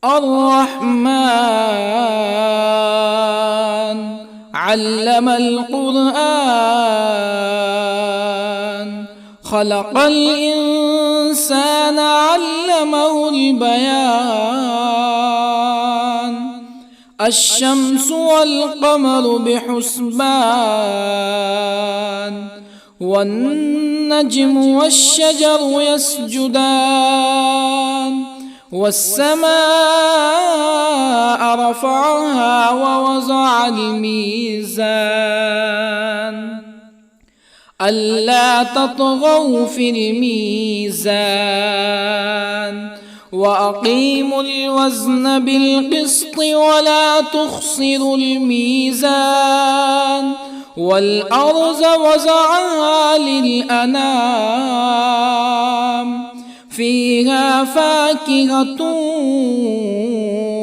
الرحمن علم القرآن خلق الإنسان علمه البيان الشمس والقمر بحسبان والنجم والشجر يسجدان والسماء رفعها ووضع الميزان ألا تطغوا في الميزان وأقيموا الوزن بالقسط ولا تخسروا الميزان والأرض وضعها للأنام فيها فاكهة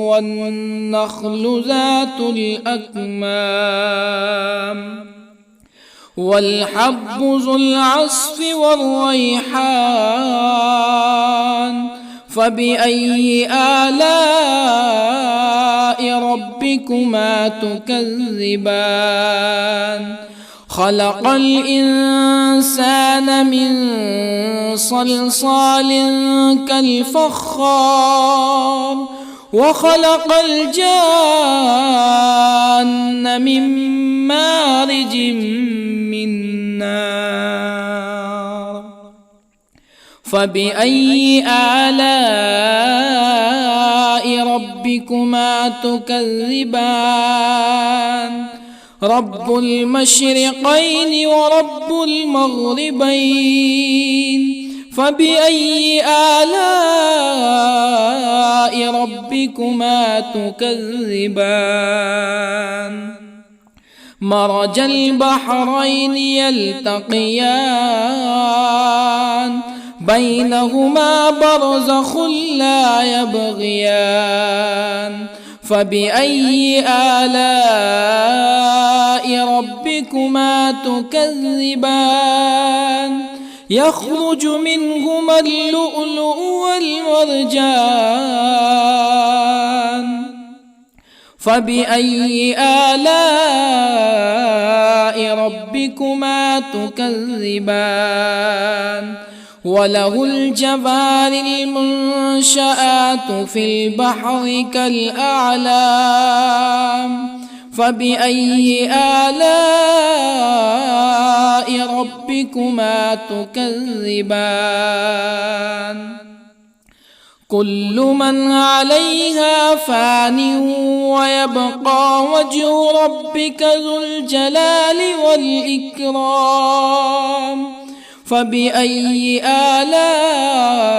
والنخل ذات الأكمام والحب ذو العصف والريحان فبأي آلاء ربكما تكذبان خلق الإنسان من صلصال كالفخار وخلق الجان من مارج من نار فبأي آلاء ربكما تكذبان رب المشرقين ورب المغربين فبأي آلاء ربكما تكذبان مرج البحرين يلتقيان بينهما برزخ لا يبغيان فبأي آلاء ربكما تكذبان يخرج منهما اللؤلؤ والمرجان فبأي آلاء ربكما تكذبان وله الجوار المنشآت في البحر كالأعلام فبأي آلاء ربكما تكذبان كل من عليها فان ويبقى وجه ربك ذو الجلال والإكرام فبأي آلاء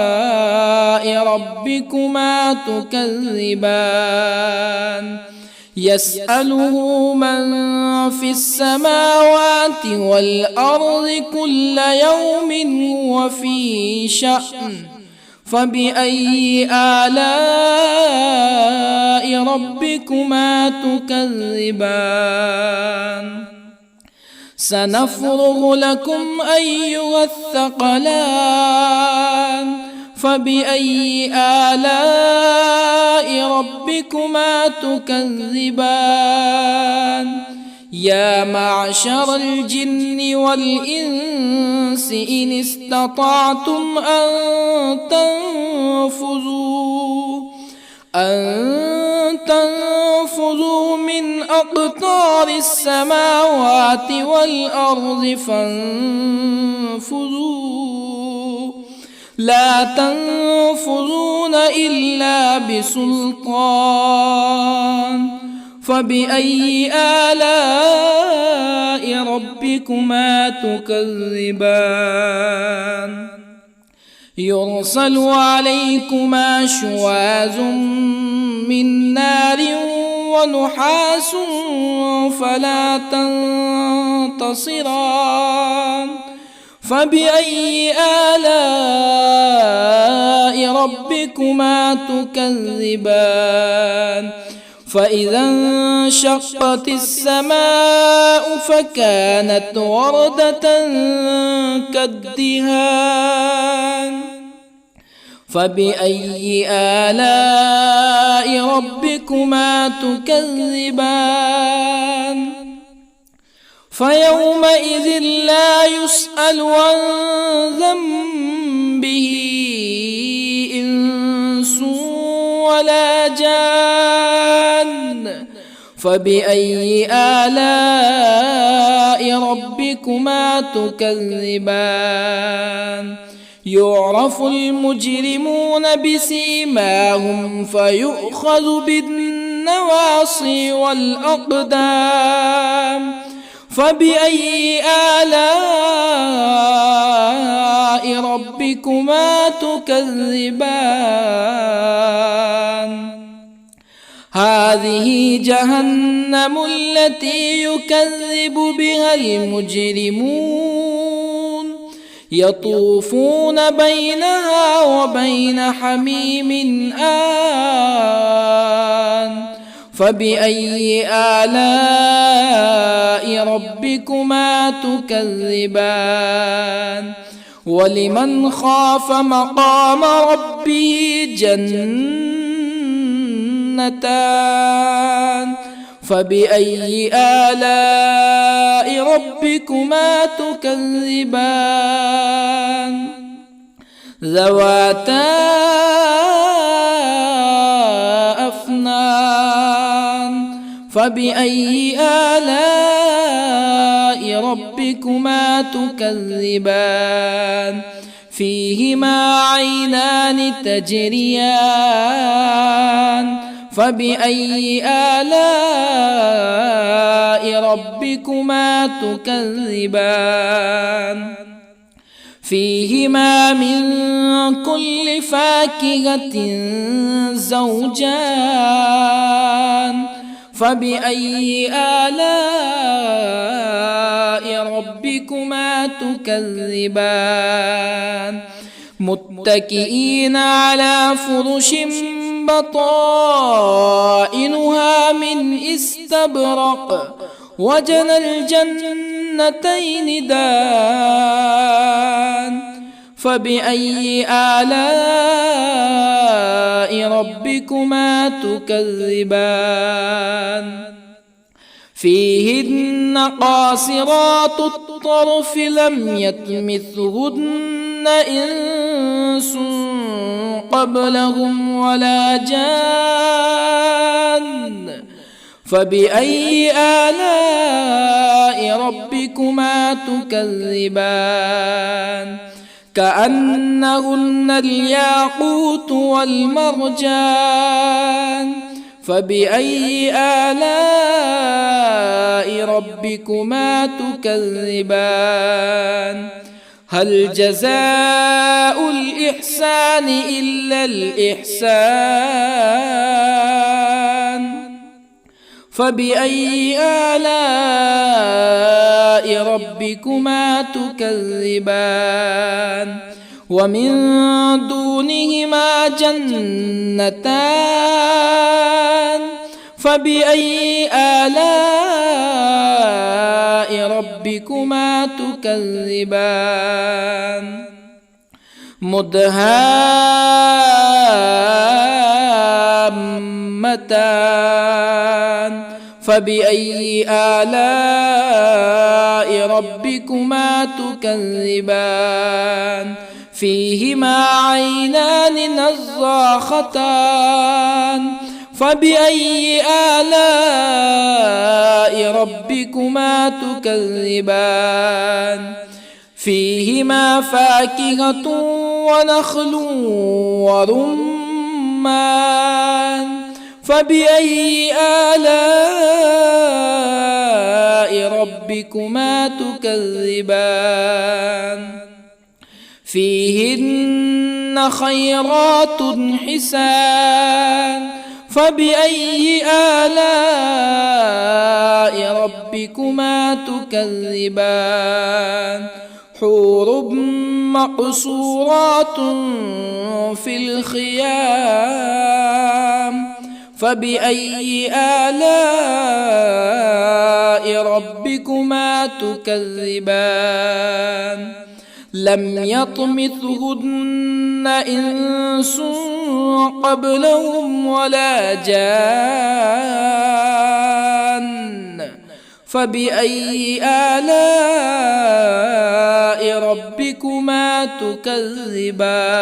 ربكما تكذبان يسأله من في السماوات والأرض كل يوم هو في شأن فبأي آلاء ربكما تكذبان سنفرغ لكم أيها الثقلان فبأي آلاء ربكما تكذبان يا معشر الجن والإنس إن استطعتم أن تنفذوا من أقطار السماوات والأرض فانفذوا لا تنفذون إلا بسلطان فبأي آلاء ربكما تكذبان يرسل عليكما شواظ من نار ونحاس فلا تنتصران فبأي آلاء ربكما تكذبان فإذا انشقت السماء فكانت وردة كالدهان فبأي آلاء ربكما تكذبان فيومئذ لا يسأل عن ذنبه إنس ولا جان فبأي آلاء ربكما تكذبان يعرف المجرمون بسيماهم فيؤخذ بالنواصي والأقدام فبأي آلاء ربكما تكذبان هذه جهنم التي يكذب بها المجرمون يطوفون بينها وبين حميم آن فبأي آلاء ربكما تكذبان ولمن خاف مقام ربه جنتان فبأي آلاء ربكما تكذبان ذواتا أفنان فبأي آلاء ربكما تكذبان فيهما عينان تجريان فبأي آلاء ربكما تكذبان فيهما من كل فاكهة زوجان فبأي آلاء ربكما تكذبان متكئين على فرش بطائنها من استبرق وجنى الجنتين دان فبأي آلاء ربكما تكذبان فيهن قاصرات الطرف لم يطمثهن إنس قبلهم ولا جان فبأي آلاء ربكما تكذبان كأنهن الياقوت والمرجان فبأي آلاء ربكما تكذبان هل جزاء الإحسان إلا الإحسان فبأي آلاء ربكما تكذبان ومن دونهما جنتان فبأي آلاء ربكما تكذبان مدهامتان فبأي آلاء ربكما تكذبان فيهما عينان نضاختان فبأي آلاء ربكما تكذبان فيهما فاكهة ونخل ورمان فبأي آلاء ربكما تكذبان فيهن خيرات حسان فبأي آلاء ربكما تكذبان حور مقصورات في الخيام فبأي آلاء ربكما تكذبان لم يطمثهن إنس قبلهم ولا جان فبأي آلاء ربكما تكذبان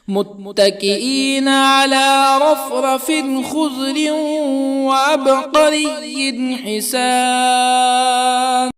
متكئين على رفرف خضر وعبقري حسان